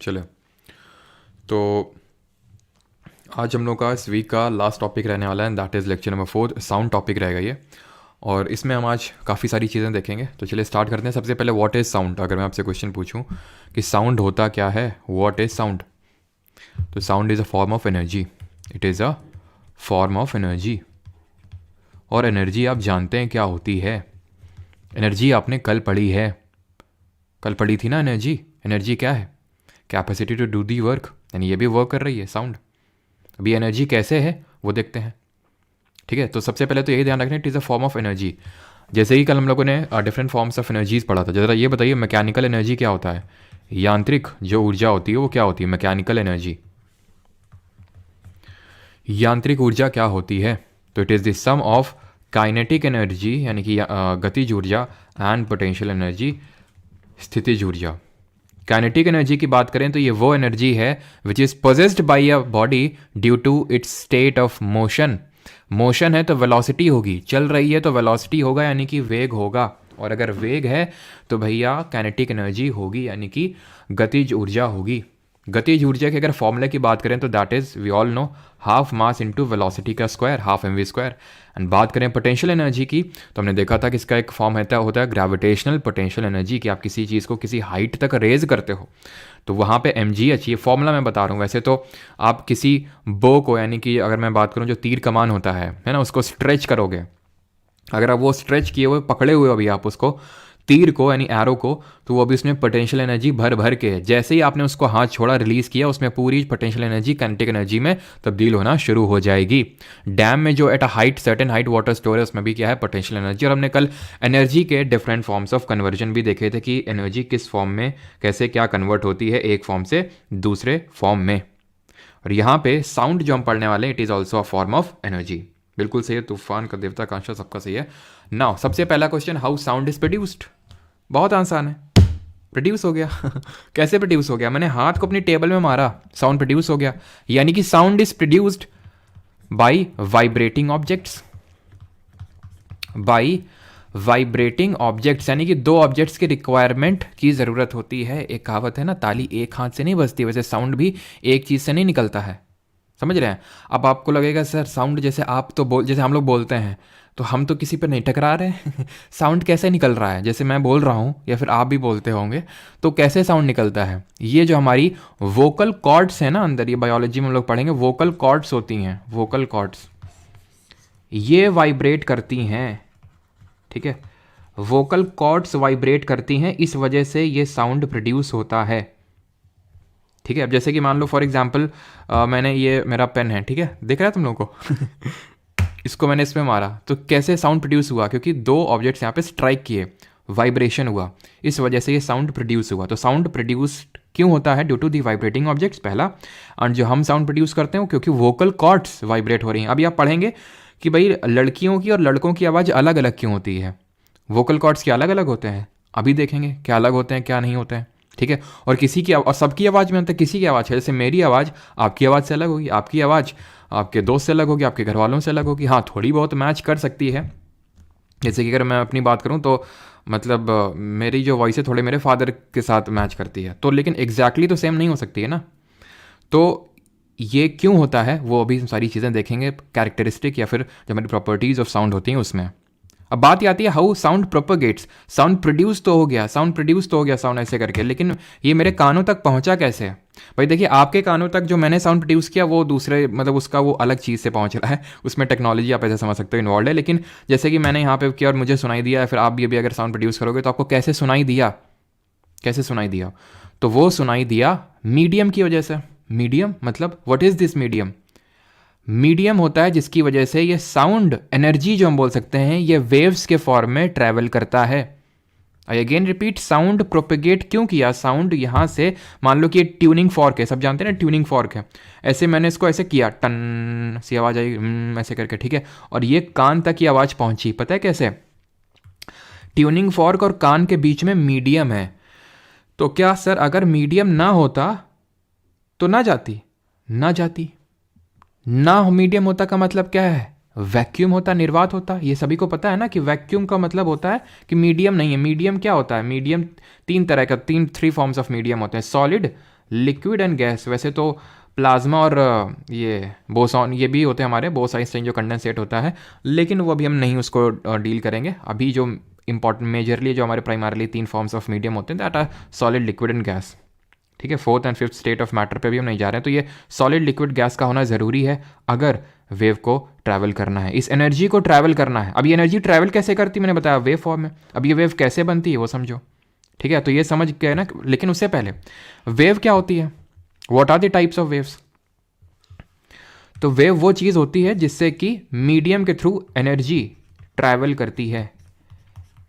चले तो आज हम लोग का इस वीक का लास्ट टॉपिक रहने वाला है, that is lecture number 4, sound topic रहेगा ये। और इसमें हम आज काफ़ी सारी चीज़ें देखेंगे। तो चलिए स्टार्ट करते हैं। सबसे पहले व्हाट इज़ साउंड। अगर मैं आपसे क्वेश्चन पूछूं कि साउंड होता क्या है, व्हाट इज़ साउंड, तो sound is a form of energy. It is a form of energy. और एनर्जी आप जानते हैं क्या होती है। एनर्जी आपने कल पढ़ी है, कल पढ़ी थी ना एनर्जी। एनर्जी क्या है? Capacity to do the work, यानी ये भी वर्क कर रही है साउंड। अभी एनर्जी कैसे है वो देखते हैं, ठीक है। तो सबसे पहले तो यही ध्यान रखना, it is a form of energy. जैसे ही कल हम लोगों ने डिफरेंट फॉर्म्स ऑफ एनर्जीज पढ़ा था। ज़रा ये बताइए मैकेनिकल एनर्जी क्या होता है? यांत्रिक जो ऊर्जा होती है वो क्या होती है? Mechanical energy. यांत्रिक ऊर्जा क्या होती है? तो it is the sum of kinetic energy यानी कि गतिज ऊर्जा एंड पोटेंशियल एनर्जी, स्थितिज ऊर्जा। काइनेटिक एनर्जी की बात करें तो ये वो एनर्जी है which is possessed by a body due to its state of motion. Motion है तो वेलोसिटी होगी, चल रही है तो वेलोसिटी होगा यानी कि वेग होगा। और अगर वेग है तो भैया काइनेटिक एनर्जी होगी यानी कि गतिज ऊर्जा होगी। गतिज ऊर्जा के अगर फॉर्मूले की बात करें तो that is we all know half mass into velocity का square, half M V square. And बात करें पोटेंशियल एनर्जी की तो हमने देखा था कि इसका एक फॉर्म होता है ग्रेविटेशनल पोटेंशियल एनर्जी, कि आप किसी चीज़ को किसी हाइट तक रेज करते हो तो वहाँ पे एम जी एच, ये फॉर्मूला मैं बता रहा हूँ। वैसे तो आप किसी बो को, यानी कि अगर मैं बात करूँ जो तीर कमान होता है ना, उसको स्ट्रेच करोगे। अगर आप वो स्ट्रेच किए हुए पकड़े हुए अभी आप उसको तीर को यानी एरो को, तो वो अभी उसमें पोटेंशियल एनर्जी भर भर के है। जैसे ही आपने उसको हाथ छोड़ा, रिलीज किया, उसमें पूरी पोटेंशियल एनर्जी काइनेटिक एनर्जी में तब्दील होना शुरू हो जाएगी। डैम में जो at a height, certain height water store है, उसमें भी क्या है? Potential energy. और हमने कल एनर्जी के डिफरेंट फॉर्म्स ऑफ कन्वर्जन भी देखे थे कि एनर्जी किस फॉर्म में कैसे क्या कन्वर्ट होती है एक फॉर्म से दूसरे फॉर्म में। और यहाँ पे साउंड जो हम पढ़ने वाले हैं, it is also a form of energy. बिल्कुल सही है, तूफान का देवता कांशा, सबका सही है। नाउ सबसे पहला question, how sound is produced. बहुत आसान है, प्रोड्यूस हो गया। कैसे प्रोड्यूस हो गया? मैंने हाथ को अपनी टेबल में मारा, साउंड प्रोड्यूस हो गया। यानी कि sound is produced by vibrating objects, by vibrating objects. यानी कि दो ऑब्जेक्ट्स की रिक्वायरमेंट की ज़रूरत होती है। एक कहावत है ना, ताली एक हाथ से नहीं बजती, वैसे साउंड भी एक चीज़ से नहीं निकलता है। समझ रहे हैं? अब आपको लगेगा सर साउंड जैसे आप तो जैसे हम लोग बोलते हैं तो हम तो किसी पर नहीं टकरा रहे। साउंड कैसे निकल रहा है? जैसे मैं बोल रहा हूँ या फिर आप भी बोलते होंगे, तो कैसे साउंड निकलता है? ये जो हमारी वोकल कॉर्ड्स है ना अंदर, ये बायोलॉजी में हम लोग पढ़ेंगे, वोकल कॉर्ड्स होती हैं, वोकल कॉर्ड्स ये वाइब्रेट करती हैं, ठीक है। वोकल कॉर्ड्स वाइब्रेट करती हैं, इस वजह से ये साउंड प्रोड्यूस होता है, ठीक है। अब जैसे कि मान लो फॉर एग्जाम्पल मैंने, ये मेरा पेन है, ठीक है, दिख रहा है तुम लोगों को? इसको मैंने इसमें मारा तो कैसे साउंड प्रोड्यूस हुआ? क्योंकि दो ऑब्जेक्ट्स यहाँ पे स्ट्राइक किए, वाइब्रेशन हुआ, इस वजह से ये साउंड प्रोड्यूस हुआ। तो साउंड प्रोड्यूस क्यों होता है? Due to the vibrating objects, पहला। एंड जो हम साउंड प्रोड्यूस करते हैं क्योंकि वोकल कॉर्ड्स वाइब्रेट हो रही हैं। अभी आप पढ़ेंगे कि भाई लड़कियों की और लड़कों की आवाज़ अलग अलग क्यों होती है, वोकल कॉर्ड्स क्या अलग अलग होते हैं, अभी देखेंगे क्या अलग होते हैं क्या नहीं होते हैं, ठीक है। और किसी की और सबकी आवाज़ में अंतर, किसी की आवाज़ है, जैसे मेरी आवाज़ आपकी आवाज़ से अलग होगी, आपकी आवाज़ आपके दोस्त से अलग होगी, आपके घर वालों से अलग होगी। हाँ, थोड़ी बहुत मैच कर सकती है। जैसे कि अगर मैं अपनी बात करूँ तो मतलब मेरी जो वॉइस है थोड़े मेरे फादर के साथ मैच करती है, तो लेकिन एग्जैक्टली तो सेम नहीं हो सकती है ना। तो ये क्यों होता है वो अभी हम सारी चीज़ें देखेंगे, कैरेक्टरिस्टिक या फिर जो हमारी प्रॉपर्टीज़ ऑफ साउंड होती हैं उसमें। अब बात आती है how sound propagates. Sound produce तो हो गया, साउंड ऐसे करके, लेकिन ये मेरे कानों तक पहुंचा कैसे? भाई देखिए, आपके कानों तक जो मैंने साउंड प्रोड्यूस किया वो दूसरे, मतलब उसका वो अलग चीज़ से पहुंच रहा है, उसमें टेक्नोलॉजी आप ऐसे समझ सकते हो इन्वॉल्व है। लेकिन जैसे कि मैंने यहाँ पे किया और मुझे सुनाई दिया, या फिर आप भी अभी अगर साउंड प्रोड्यूस करोगे तो आपको कैसे सुनाई दिया? कैसे सुनाई दिया? तो वो सुनाई दिया मीडियम की वजह से। मीडियम मतलब what is this medium? Medium होता है जिसकी वजह से ये साउंड एनर्जी जो हम बोल सकते हैं ये वेव्स के फॉर्म में ट्रैवल करता है। I again repeat, sound propagate क्यों किया? साउंड यहाँ से, मान लो कि ये ट्यूनिंग फॉर्क है, सब जानते हैं ना ट्यूनिंग फॉर्क है, ऐसे मैंने इसको ऐसे किया, टन सी आवाज़ आई, ऐसे करके, ठीक है, और ये कान तक की आवाज़ पहुंची। पता है कैसे? ट्यूनिंग फॉर्क और कान के बीच में मीडियम है। तो क्या सर अगर मीडियम ना होता तो ना जाती? ना जाती। ना मीडियम होता का मतलब क्या है? वैक्यूम होता, निर्वात होता। ये सभी को पता है ना कि वैक्यूम का मतलब होता है कि मीडियम नहीं है। मीडियम क्या होता है? मीडियम तीन तरह का, थ्री फॉर्म्स ऑफ मीडियम होते हैं, सॉलिड, लिक्विड एंड गैस, वैसे तो प्लाज्मा और ये बोसॉन ये भी होते हैं हमारे, बोस-आइंस्टाइन जो कंडेंसेट होता है, लेकिन वो अभी हम नहीं उसको डील करेंगे। अभी जो इंपॉर्टेंट मेजरली जो हमारे प्राइमरली 3 फॉर्म्स ऑफ मीडियम होते हैं, that are solid, liquid and gas. ठीक है, 4th and 5th state of matter पे भी हम नहीं जा रहे हैं। तो ये सॉलिड, लिक्विड, गैस का होना ज़रूरी है अगर वेव को ट्रैवल करना है, इस एनर्जी को ट्रैवल करना है। अब ये एनर्जी ट्रैवल कैसे करती है, मैंने बताया वेव फॉर्म में। अब ये वेव कैसे बनती है वो समझो। ठीक है, तो ये समझ गए ना, लेकिन उससे पहले वेव क्या होती है, what are the types of waves. तो वेव वो चीज़ होती है जिससे कि मीडियम के थ्रू एनर्जी ट्रैवल करती है।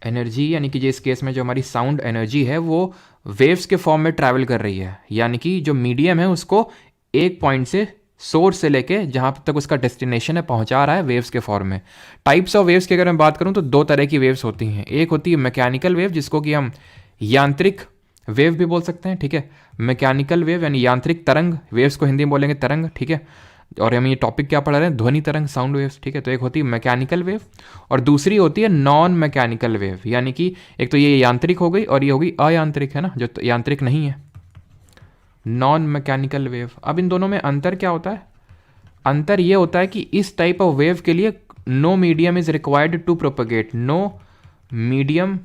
एनर्जी यानी कि इस केस में जो हमारी साउंड एनर्जी है वो वेव्स के फॉर्म में ट्रैवल कर रही है, यानी कि जो मीडियम है उसको एक पॉइंट से, सोर्स से लेके जहाँ तक उसका डेस्टिनेशन है पहुँचा रहा है वेव्स के फॉर्म में। टाइप्स ऑफ वेव्स की अगर मैं बात करूँ तो 2 तरह की वेव्स होती हैं। एक होती है मैकेनिकल वेव, जिसको कि हम यांत्रिक वेव भी बोल सकते हैं। ठीक है, मैकेनिकल वेव यानी यांत्रिक तरंग, वेव्स को हिंदी में बोलेंगे तरंग। ठीक है, और हम ये टॉपिक क्या पढ़ रहे हैं, ध्वनि तरंग, साउंड वेव्स। ठीक है, तो एक होती है मैकेनिकल वेव और दूसरी होती है नॉन मैकेनिकल वेव, यानी कि एक तो ये यांत्रिक हो गई और ये हो गई अयांत्रिक, है ना, जो यांत्रिक नहीं है, नॉन मैकेनिकल वेव। अब इन दोनों में अंतर क्या होता है, अंतर ये होता है कि इस टाइप ऑफ वेव के लिए no medium is required to propagate, no medium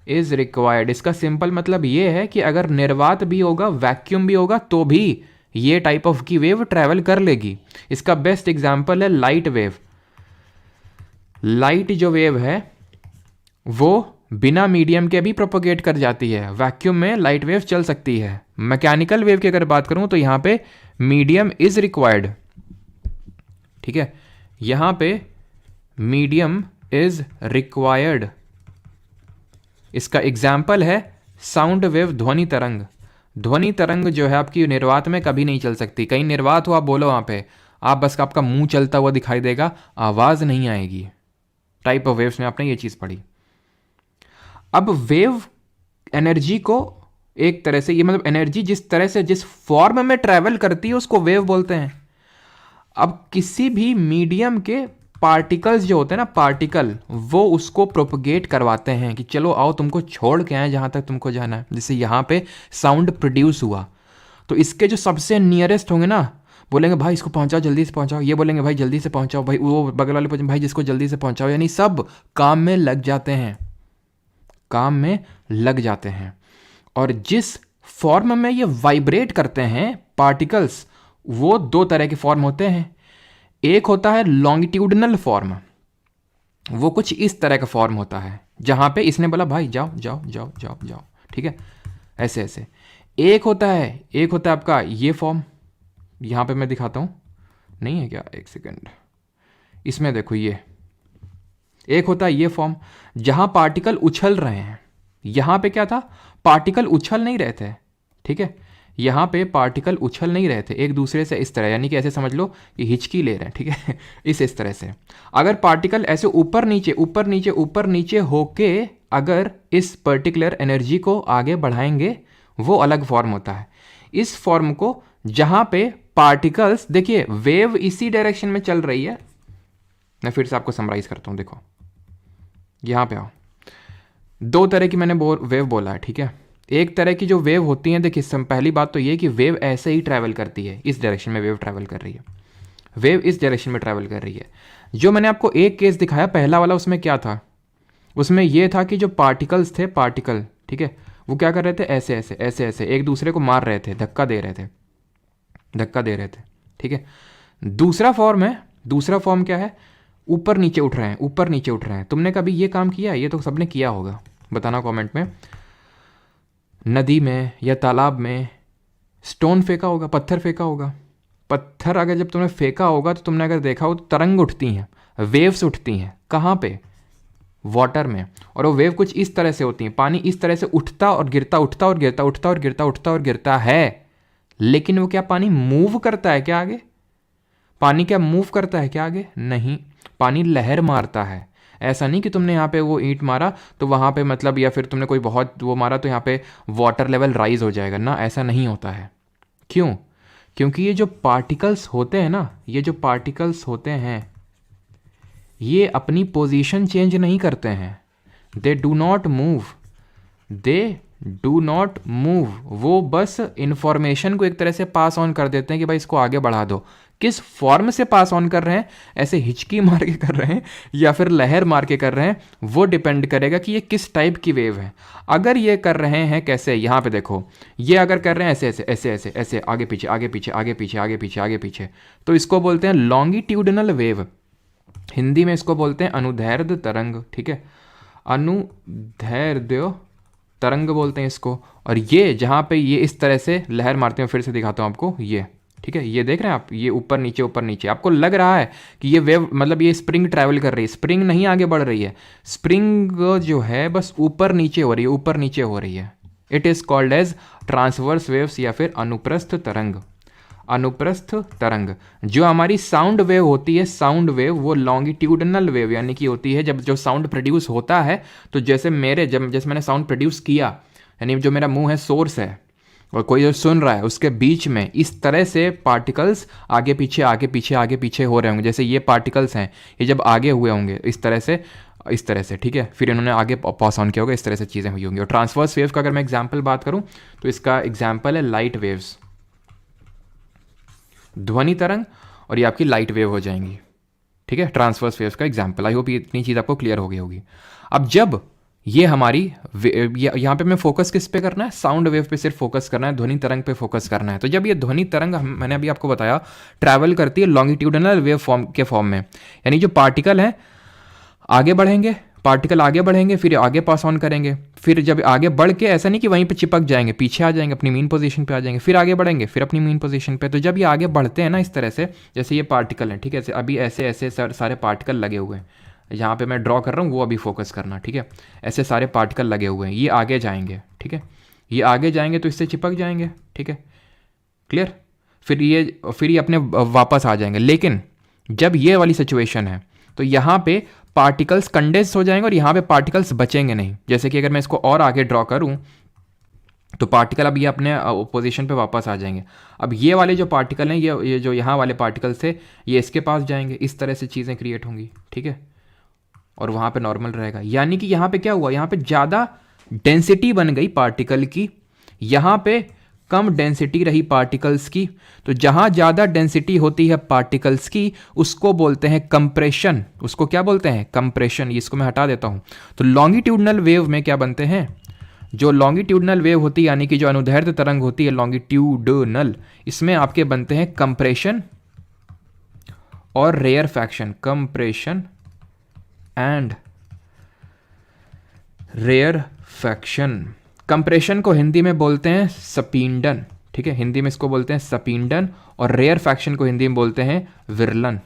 is required. इसका सिंपल मतलब ये है कि अगर निर्वात भी होगा, वैक्यूम भी होगा, तो भी ये टाइप ऑफ की वेव ट्रैवल कर लेगी। इसका बेस्ट एग्जांपल है लाइट वेव। लाइट जो वेव है वो बिना मीडियम के भी प्रोपोगेट कर जाती है, वैक्यूम में लाइट वेव चल सकती है। मैकेनिकल वेव की अगर बात करूं तो यहां पे मीडियम इज रिक्वायर्ड। ठीक है, यहां पे मीडियम इज रिक्वायर्ड। इसका एग्जाम्पल है साउंड वेव, ध्वनि तरंग। ध्वनि तरंग जो है आपकी निर्वात में कभी नहीं चल सकती। कहीं निर्वात हो, आप बोलो वहाँ पे, आप बस आपका मुंह चलता हुआ दिखाई देगा, आवाज़ नहीं आएगी। टाइप ऑफ वेव्स में आपने ये चीज़ पढ़ी। अब वेव एनर्जी को एक तरह से, ये मतलब एनर्जी जिस तरह से जिस फॉर्म में ट्रैवल करती है उसको वेव बोलते हैं। अब किसी भी मीडियम के पार्टिकल्स जो होते हैं ना, पार्टिकल, वो उसको प्रोपगेट करवाते हैं कि चलो आओ तुमको छोड़ के आए जहाँ तक तुमको जाना है। जैसे यहाँ पे साउंड प्रोड्यूस हुआ तो इसके जो सबसे नियरेस्ट होंगे ना, बोलेंगे भाई इसको पहुँचाओ, जल्दी से पहुँचाओ। ये बोलेंगे भाई जल्दी से पहुँचाओ, भाई वो बगल वाले पूछेंगे भाई जिसको जल्दी से पहुँचाओ। यानी सब काम में लग जाते हैं, काम में लग जाते हैं। और जिस फॉर्म में ये वाइब्रेट करते हैं पार्टिकल्स, वो 2 तरह के फॉर्म होते हैं। एक होता है लॉन्गिट्यूडनल फॉर्म, वो कुछ इस तरह का फॉर्म होता है जहां पे इसने बोला भाई जाओ जाओ जाओ जाओ जाओ। ठीक है, ऐसे ऐसे। एक होता है आपका ये फॉर्म, यहां पे मैं दिखाता हूं, नहीं है क्या, एक सेकेंड, इसमें देखो ये एक होता है ये फॉर्म जहां पार्टिकल उछल रहे हैं। यहां पे क्या था, पार्टिकल उछल नहीं रहे थे। ठीक है, यहाँ पे पार्टिकल उछल नहीं रहे थे एक दूसरे से इस तरह, यानी कि ऐसे समझ लो कि हिचकी ले रहे हैं। ठीक है, इस तरह से अगर पार्टिकल ऐसे ऊपर नीचे ऊपर नीचे ऊपर नीचे होके अगर इस पर्टिकुलर एनर्जी को आगे बढ़ाएंगे, वो अलग फॉर्म होता है। इस फॉर्म को जहाँ पे पार्टिकल्स, देखिए वेव इसी डायरेक्शन में चल रही है। मैं फिर से आपको समराइज करता हूँ, देखो यहाँ पे आओ। 2 तरह की मैंने वेव बोला है। ठीक है, एक तरह की जो वेव होती हैं, देखिए पहली बात तो ये कि वेव ऐसे ही ट्रैवल करती है, इस डायरेक्शन में वेव ट्रैवल कर रही है, वेव इस डायरेक्शन में ट्रैवल कर रही है। जो मैंने आपको एक केस दिखाया पहला वाला, उसमें क्या था, उसमें ये था कि जो पार्टिकल्स थे, पार्टिकल, ठीक है, वो क्या कर रहे थे, ऐसे ऐसे ऐसे ऐसे एक दूसरे को मार रहे थे, धक्का दे रहे थे, धक्का दे रहे थे। ठीक है, दूसरा फॉर्म है, दूसरा फॉर्म क्या है, ऊपर नीचे उठ रहे हैं, ऊपर नीचे उठ रहे हैं। तुमने कभी ये काम किया है? ये तो सबने किया होगा, बताना कमेंट में। नदी में या तालाब में स्टोन फेंका होगा, पत्थर फेंका होगा। पत्थर अगर जब तुमने फेंका होगा तो तुमने अगर देखा हो तो तरंग उठती हैं, वेव्स उठती हैं। कहाँ पे? वाटर में। और वो वेव कुछ इस तरह से होती हैं, पानी इस तरह से उठता और गिरता, उठता और गिरता, उठता और गिरता, उठता और गिरता है। लेकिन वो क्या पानी मूव करता है क्या आगे? पानी क्या मूव करता है क्या आगे? नहीं, पानी लहर मारता है। ऐसा नहीं कि तुमने यहाँ पे वो ईंट मारा तो वहाँ पे मतलब, या फिर तुमने कोई बहुत वो मारा तो यहाँ पे वाटर लेवल राइज हो जाएगा ना, ऐसा नहीं होता है। क्यों? क्योंकि ये जो पार्टिकल्स होते हैं ना, ये जो पार्टिकल्स होते हैं ये अपनी पोजीशन चेंज नहीं करते हैं। They do not move, they do not move, वो बस इंफॉर्मेशन को एक तरह से पास ऑन कर देते हैं कि भाई इसको आगे बढ़ा दो। किस फॉर्म से पास ऑन कर रहे हैं, ऐसे हिचकी मार के कर रहे हैं या फिर लहर मार के कर रहे हैं, वो डिपेंड करेगा कि ये किस टाइप की वेव है। अगर ये कर रहे हैं कैसे, यहाँ पे देखो, ये अगर कर रहे हैं ऐसे ऐसे ऐसे ऐसे ऐसे आगे पीछे आगे पीछे आगे पीछे आगे पीछे आगे पीछे, तो इसको बोलते हैं लॉन्गिट्यूडनल वेव। हिंदी में इसको बोलते हैं अनुदैर्ध्य तरंग, ठीक है, अनुदैर्ध्य तरंग बोलते हैं इसको। और ये जहाँ पे ये इस तरह से लहर मारते हैं, फिर से दिखाता हूँ आपको, ये ठीक है, ये देख रहे हैं आप, ये ऊपर नीचे, आपको लग रहा है कि ये वेव मतलब ये स्प्रिंग ट्रैवल कर रही है, स्प्रिंग नहीं आगे बढ़ रही है, स्प्रिंग जो है बस ऊपर नीचे हो रही है, ऊपर नीचे हो रही है। It is called as transverse waves या फिर अनुप्रस्थ तरंग। अनुप्रस्थ तरंग जो हमारी साउंड वेव होती है, साउंड वेव वो लॉन्गिट्यूडनल वेव यानी कि होती है जब जो साउंड प्रोड्यूस होता है, तो जैसे जैसे मैंने साउंड प्रोड्यूस किया, यानी जो मेरा मुंह है सोर्स है और कोई जो सुन रहा है, उसके बीच में इस तरह से पार्टिकल्स आगे पीछे आगे पीछे आगे पीछे हो रहे होंगे। जैसे ये पार्टिकल्स हैं, ये जब आगे हुए होंगे इस तरह से, ठीक है, फिर इन्होंने आगे पास ऑन किया होगा, इस तरह से चीज़ें हुई होंगी। और ट्रांसवर्स वेव का अगर मैं एग्जाम्पल बात करूँ तो इसका एग्जाम्पल है लाइट वेव्स, ध्वनि तरंग, और ये आपकी लाइट वेव हो जाएंगी, ठीक है, ट्रांसवर्स वेव्स का एग्जाम्पल। आई होप ये इतनी चीज़ आपको क्लियर हो गई होगी। अब जब ये हमारी यहाँ पे मैं फोकस किस पे करना है, साउंड वेव पे सिर्फ फोकस करना है, ध्वनि तरंग पे फोकस करना है। तो जब ये ध्वनि तरंग मैंने अभी आपको बताया ट्रैवल करती है लॉन्गिट्यूडनल वेव फॉर्म में, यानी जो पार्टिकल हैं आगे बढ़ेंगे, पार्टिकल आगे बढ़ेंगे, फिर आगे पास ऑन करेंगे, फिर जब आगे बढ़ के ऐसा नहीं कि वहीं पे चिपक जाएंगे, पीछे आ जाएंगे, अपनी मेन पोजीशन पे आ जाएंगे, फिर आगे बढ़ेंगे, फिर अपनी मेन पोजीशन पे। तो जब ये आगे बढ़ते हैं ना इस तरह से, जैसे ये पार्टिकल हैं, ठीक है, अभी ऐसे ऐसे सारे पार्टिकल लगे हुए हैं, यहाँ पे मैं ड्रॉ कर रहा हूँ, वो अभी फोकस करना, ठीक है, ऐसे सारे पार्टिकल लगे हुए हैं, ये आगे जाएंगे, ठीक है, ये आगे जाएंगे तो इससे चिपक जाएंगे, ठीक है, क्लियर। फिर ये अपने वापस आ जाएंगे। लेकिन जब ये वाली सिचुएशन है तो यहाँ पे पार्टिकल्स कंडेंस हो जाएंगे और यहाँ पे पार्टिकल्स बचेंगे नहीं। जैसे कि अगर मैं इसको और आगे ड्रॉ करूँ तो पार्टिकल अब ये अपने पोजीशन पे वापस आ जाएंगे। अब ये वाले जो पार्टिकल हैं, ये जो यहाँ वाले पार्टिकल्स थे, ये इसके पास जाएंगे, इस तरह से चीज़ें क्रिएट होंगी, ठीक है, और वहाँ पे नॉर्मल रहेगा। यानी कि यहाँ पे क्या हुआ, यहाँ पे ज़्यादा डेंसिटी बन गई पार्टिकल की, यहाँ पे कम डेंसिटी रही पार्टिकल्स की। तो जहाँ ज़्यादा डेंसिटी होती है पार्टिकल्स की उसको बोलते हैं कंप्रेशन। उसको क्या बोलते हैं, कंप्रेशन। इसको मैं हटा देता हूँ। तो लॉन्गिट्यूडनल वेव में क्या बनते हैं, जो लॉन्गिट्यूडनल वेव होती है यानी कि जो अनुदैर्ध्य तरंग होती है लॉन्गिट्यूडनल, इसमें आपके बनते हैं कंप्रेशन और rarefaction. Compression and rarefaction. Compression को हिंदी में बोलते हैं सपींडन, ठीक है, हिंदी में इसको बोलते हैं सपींडन। और रेयरफैक्शन को हिंदी में बोलते हैं विरलन।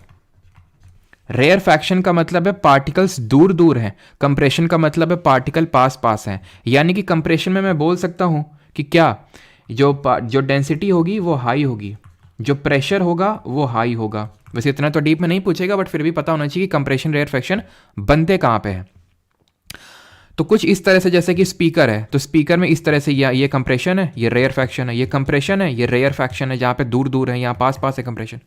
रेयरफैक्शन का मतलब है पार्टिकल्स दूर दूर हैं, कंप्रेशन का मतलब है पार्टिकल पास पास हैं। यानी कि कंप्रेशन में मैं बोल सकता हूं कि क्या, जो डेंसिटी होगी वो हाई होगी, जो प्रेशर होगा वो हाई होगा। वैसे इतना तो डीप में नहीं पूछेगा, बट फिर भी पता होना चाहिए कि कंप्रेशन रेयरफैक्शन बनते कहाँ पे है। तो कुछ इस तरह से, जैसे कि स्पीकर है, तो स्पीकर में इस तरह से ये कंप्रेशन है, ये रेयरफैक्शन है, ये कंप्रेशन है, ये रेयरफैक्शन है, जहाँ पे दूर दूर है, यहाँ पास पास है कंप्रेशन।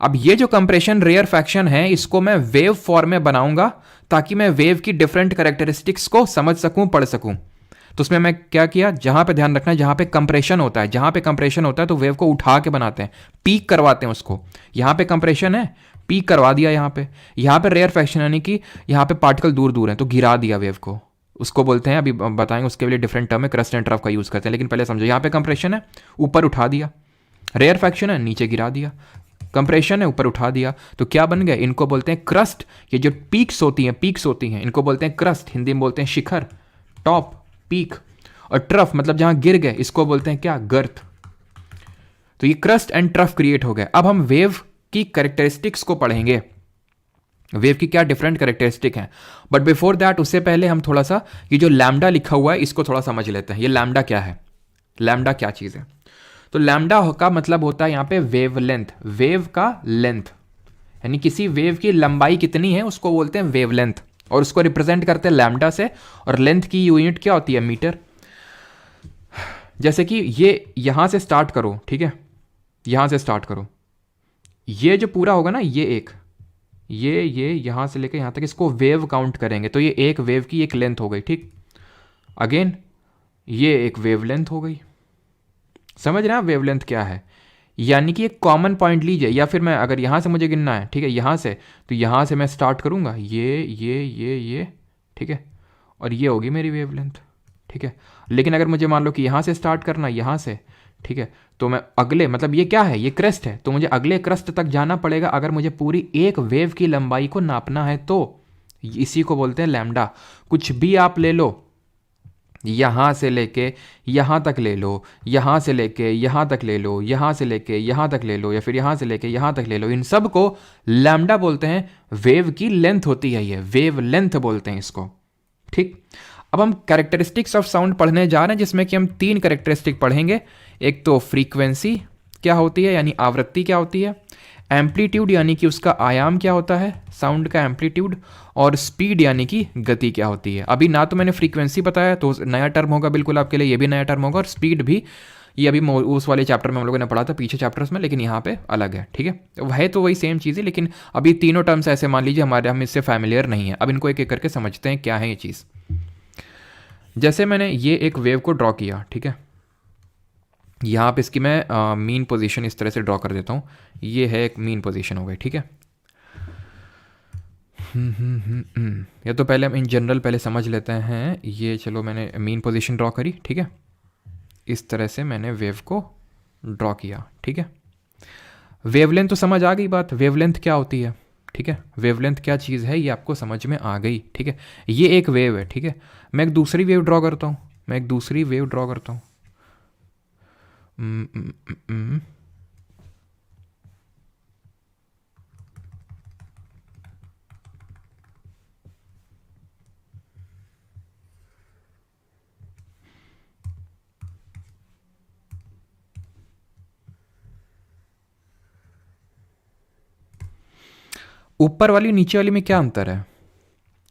अब ये जो कंप्रेशन रेयरफैक्शन है, इसको मैं वेव फॉर्म में बनाऊंगा ताकि मैं वेव की डिफरेंट कैरेक्टरिस्टिक्स को समझ सकूं, पढ़ सकूं। तो उसमें मैं क्या किया, जहां पे ध्यान रखना है, जहां पे कंप्रेशन होता है, जहां पे कंप्रेशन होता है तो वेव को उठा के बनाते हैं, पीक करवाते हैं उसको। यहां पे कंप्रेशन है, पीक करवा दिया यहाँ पे रेयरफैक्शन यानी कि यहाँ पे पार्टिकल दूर दूर है तो गिरा दिया वेव को, उसको बोलते हैं, अभी बताएंगे उसके लिए डिफरेंट टर्म है, क्रस्ट एंड ट्रफ का यूज करते हैं। लेकिन पहले समझो, यहाँ पे कंप्रेशन है, ऊपर उठा दिया, रेयरफैक्शन है, नीचे गिरा दिया, कंप्रेशन है, ऊपर उठा दिया, तो क्या बन गए, इनको बोलते हैं क्रस्ट। ये जो पीक्स होती हैं इनको बोलते हैं क्रस्ट, हिंदी में बोलते हैं शिखर, टॉप, पीक। और ट्रफ मतलब जहां गिर गए, इसको बोलते हैं क्या, गर्त। तो ये क्रस्ट एंड ट्रफ क्रिएट हो गए। अब हम वेव की कैरेक्टरिस्टिक्स को पढ़ेंगे, वेव की क्या डिफरेंट कैरेक्टरिस्टिक हैं। बट बिफोर दैट, उससे पहले हम थोड़ा सा ये जो लैम्डा लिखा हुआ है इसको थोड़ा समझ लेते हैं। ये लैम्डा क्या है, लैम्डा क्या चीज़ है। तो लैम्डा का मतलब होता है यहाँ पे वेव लेंथ, वेव का लेंथ, यानी किसी वेव की लंबाई कितनी है उसको बोलते हैं वेव लेंथ, और उसको रिप्रेजेंट करते हैं लैम्डा से। और लेंथ की यूनिट क्या होती है, मीटर। जैसे कि ये यहां से स्टार्ट करो, ठीक है, यहां से स्टार्ट करो, ये जो पूरा होगा ना, ये यहां से लेकर यहां तक, इसको वेव काउंट करेंगे तो ये एक वेव की एक लेंथ हो गई, ठीक। अगेन ये एक वेवलेंथ हो गई। समझ रहे हैं आप वेवलेंथ क्या है? यानी कि एक कॉमन पॉइंट लीजिए, या फिर मैं अगर यहाँ से मुझे गिनना है, ठीक है, यहाँ से, तो यहाँ से मैं स्टार्ट करूँगा, ये, ठीक है, और ये होगी मेरी वेवलेंथ, ठीक है। लेकिन अगर मुझे मान लो कि यहाँ से स्टार्ट करना, यहाँ से, ठीक है, तो मैं अगले, मतलब ये क्या है, ये क्रस्ट है, तो मुझे अगले क्रस्ट तक जाना पड़ेगा अगर मुझे पूरी एक वेव की लंबाई को नापना है तो। इसी को बोलते हैं लैम्डा। कुछ भी आप ले लो, यहाँ से लेके यहाँ तक ले लो, यहाँ से लेके यहाँ तक ले लो, यहाँ से लेके यहाँ तक ले लो, या फिर यहाँ से लेके यहाँ तक ले लो, इन सब को लैम्डा बोलते हैं। वेव की लेंथ होती है, ये वेव लेंथ बोलते हैं इसको, ठीक। अब हम कैरेक्टरिस्टिक्स ऑफ साउंड पढ़ने जा रहे हैं, जिसमें कि हम 3 कैरेक्टरिस्टिक पढ़ेंगे। एक तो फ्रीक्वेंसी क्या होती है, यानी आवृत्ति क्या होती है, एम्पलीट्यूड यानी कि उसका आयाम क्या होता है, साउंड का एम्पलीट्यूड, और स्पीड यानी कि गति क्या होती है। अभी ना तो मैंने फ्रीक्वेंसी बताया, तो नया टर्म होगा बिल्कुल आपके लिए, ये भी नया टर्म होगा, और स्पीड भी, ये अभी उस वाले चैप्टर में हम लोगों ने पढ़ा था, पीछे चैप्टर्स में, लेकिन यहाँ पे अलग है, ठीक है। वह तो वही सेम चीज़ है, लेकिन अभी तीनों टर्म्स ऐसे मान लीजिए हमारे, हम इससे फैमिलियर नहीं है। अब इनको एक एक करके समझते हैं क्या है ये चीज़। जैसे मैंने ये एक वेव को ड्रॉ किया, ठीक है, यहाँ पे इसकी मैं मीन पोजीशन इस तरह से ड्रॉ कर देता हूँ। ये है एक मीन पोजीशन हो गई, ठीक है। या तो पहले हम इन जनरल पहले समझ लेते हैं। ये चलो मैंने मीन पोजीशन ड्रॉ करी, ठीक है, इस तरह से मैंने वेव को ड्रॉ किया, ठीक है। वेवलेंथ तो समझ आ गई बात, वेवलेंथ क्या होती है, ठीक है, वेवलेंथ क्या चीज़ है ये आपको समझ में आ गई, ठीक है। ये एक वेव है, ठीक है। मैं एक दूसरी वेव ड्रॉ करता हूँ, मैं एक दूसरी वेव ड्रॉ करता हूँ। ऊपर वाली नीचे वाली में क्या अंतर है?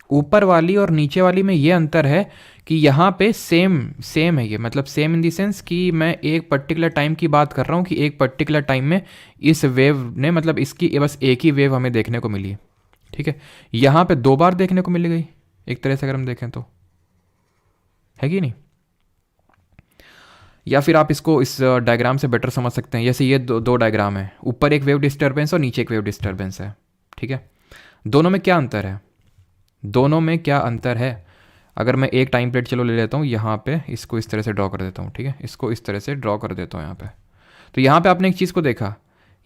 ऊपर वाली और नीचे वाली में ये अंतर है कि यहाँ पे सेम सेम है ये, मतलब सेम इन द सेंस कि मैं एक पर्टिकुलर टाइम की बात कर रहा हूँ कि एक पर्टिकुलर टाइम में इस वेव ने, मतलब इसकी बस एक ही वेव हमें देखने को मिली है, ठीक है। यहाँ पे 2 बार देखने को मिल गई एक तरह से अगर हम देखें तो, है कि नहीं? या फिर आप इसको इस डायग्राम से बेटर समझ सकते हैं। जैसे ये दो डायग्राम है, ऊपर एक वेव डिस्टर्बेंस और नीचे एक वेव डिस्टर्बेंस है, ठीक है। दोनों में क्या अंतर है? दोनों में क्या अंतर है? अगर मैं एक टाइम प्लेट चलो ले लेता हूँ, यहाँ पे इसको इस तरह से ड्रॉ कर देता हूँ, ठीक है, इसको इस तरह से ड्रॉ कर देता हूँ यहाँ पे। तो यहाँ पे आपने एक चीज़ को देखा,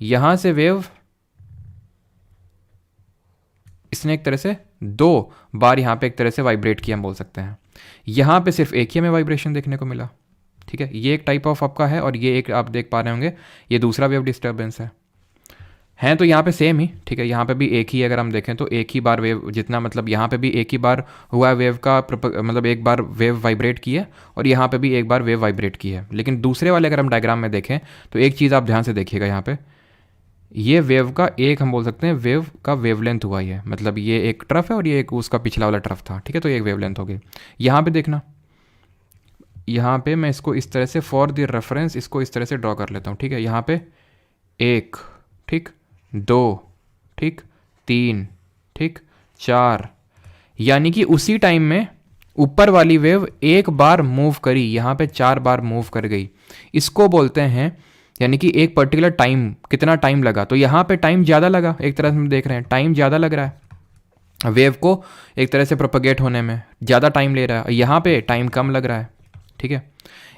यहाँ से वेव इसने एक तरह से 2 बार यहाँ पे एक तरह से वाइब्रेट किया, हम बोल सकते हैं। यहाँ पे सिर्फ एक ही हमें वाइब्रेशन देखने को मिला, ठीक है। ये एक टाइप ऑफ आपका है, और ये एक आप देख पा रहे होंगे ये दूसरा वेव डिस्टर्बेंस है। हैं तो यहाँ पे सेम ही, ठीक है, यहाँ पे भी एक ही, अगर हम देखें तो एक ही बार वेव, जितना मतलब यहाँ पे भी एक ही बार हुआ वेव का मतलब एक बार वेव वाइब्रेट की है, और यहाँ पे भी एक बार वेव वाइब्रेट की है। लेकिन दूसरे वाले अगर हम डायग्राम में देखें तो एक चीज़ आप ध्यान से देखिएगा, यहाँ पे ये वेव का एक, हम बोल सकते हैं वेव का वेवलेंथ हुआ है, मतलब ये एक ट्रफ है और ये एक उसका पिछला वाला ट्रफ था, ठीक है, तो एक वेवलेंथ हो गई। यहाँ पे देखना, यहाँ पे मैं इसको इस तरह से फॉर द रेफरेंस इसको इस तरह से ड्रॉ कर लेता हूँ, ठीक है। यहाँ पे 1, ठीक, 2, ठीक, 3, ठीक, 4, यानी कि उसी टाइम में ऊपर वाली वेव एक बार मूव करी, यहाँ पे 4 बार मूव कर गई। इसको बोलते हैं, यानी कि एक पर्टिकुलर टाइम, कितना टाइम लगा, तो यहाँ पे टाइम ज़्यादा लगा, एक तरह से हम देख रहे हैं टाइम ज़्यादा लग रहा है, वेव को एक तरह से प्रोपगेट होने में ज़्यादा टाइम ले रहा है, यहाँ पे टाइम कम लग रहा है, ठीक है।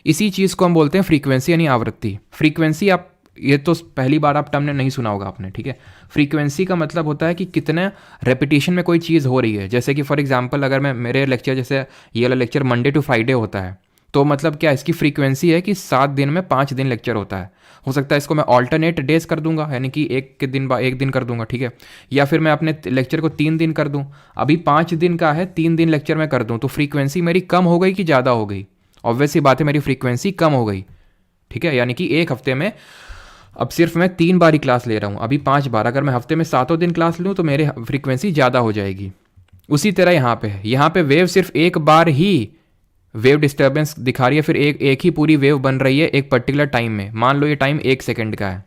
इसी चीज़ को हम बोलते हैं फ्रीक्वेंसी यानी आवृत्ति। फ्रीक्वेंसी, आप ये तो पहली बार आप टर्म ने नहीं सुना होगा आपने, ठीक है। फ्रीक्वेंसी का मतलब होता है कि कितने रेपिटेशन में कोई चीज़ हो रही है। जैसे कि फॉर एग्जांपल अगर मैं मेरे लेक्चर, जैसे ये वाला लेक्चर मंडे टू फ्राइडे होता है, तो मतलब क्या इसकी फ्रीक्वेंसी है कि 7 दिन में 5 दिन लेक्चर होता है। हो सकता है इसको मैं ऑल्टरनेट डेज कर दूंगा, यानी कि एक दिन कर दूंगा, ठीक है, या फिर मैं अपने लेक्चर को 3 दिन कर दूं। अभी 5 दिन का है, 3 दिन लेक्चर में कर दूं, तो फ्रीक्वेंसी मेरी कम हो गई कि ज़्यादा हो गई? ऑब्वियस सी बात है, मेरी फ्रीक्वेंसी कम हो गई, ठीक है। यानी कि एक हफ्ते में अब सिर्फ मैं 3 बार ही क्लास ले रहा हूँ, अभी 5 बार। अगर मैं हफ्ते में 7 दिन क्लास लूँ तो मेरी फ्रीक्वेंसी ज़्यादा हो जाएगी। उसी तरह यहाँ पे है, यहाँ पे वेव सिर्फ एक बार ही वेव डिस्टर्बेंस दिखा रही है, फिर एक ही पूरी वेव बन रही है एक पर्टिकुलर टाइम में। मान लो ये टाइम 1 सेकेंड का है,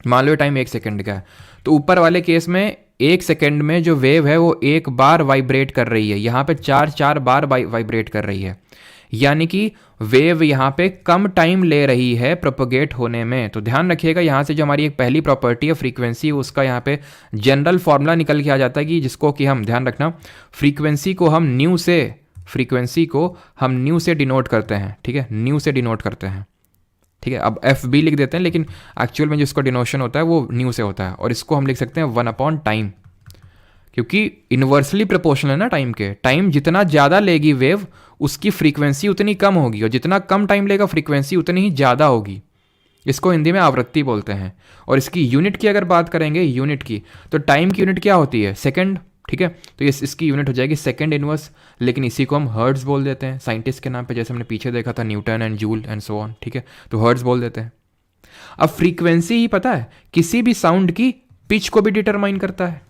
मान लो ये टाइम 1 सेकेंड का है, तो ऊपर वाले केस में 1 सेकेंड में जो वेव है वो एक बार वाइब्रेट कर रही है, यहाँ पे 4 बार वाइब्रेट कर रही है। यानी कि वेव यहाँ पे कम टाइम ले रही है प्रोपोगेट होने में। तो ध्यान रखिएगा, यहाँ से जो हमारी एक पहली प्रॉपर्टी है फ्रीक्वेंसी, उसका यहाँ पे जनरल फॉर्मूला निकल के आ जाता है कि जिसको कि हम, ध्यान रखना, फ्रीक्वेंसी को हम न्यू से डिनोट करते हैं। ठीक है, न्यू से डिनोट करते हैं। ठीक है, अब एफ बी लिख देते हैं, लेकिन एक्चुअल में जिसका डिनोशन होता है वो न्यू से होता है। और इसको हम लिख सकते हैं 1/टाइम, क्योंकि इन्वर्सली प्रोपोर्शनल है ना टाइम के। टाइम जितना ज़्यादा लेगी वेव, उसकी फ्रीक्वेंसी उतनी कम होगी, और जितना कम टाइम लेगा फ्रीक्वेंसी उतनी ही ज़्यादा होगी। इसको हिंदी में आवृत्ति बोलते हैं। और इसकी यूनिट की अगर बात करेंगे, यूनिट की, तो टाइम की यूनिट क्या होती है? सेकंड। ठीक है, तो इसकी यूनिट हो जाएगी सेकंड इनवर्स, लेकिन इसी को हम हर्ट्ज बोल देते हैं साइंटिस्ट के नाम पे, जैसे हमने पीछे देखा था Newton and joule and so on. ठीक है, तो हर्ट्ज बोल देते हैं। अब फ्रीक्वेंसी ही पता है किसी भी साउंड की पिच को भी डिटरमाइन करता है।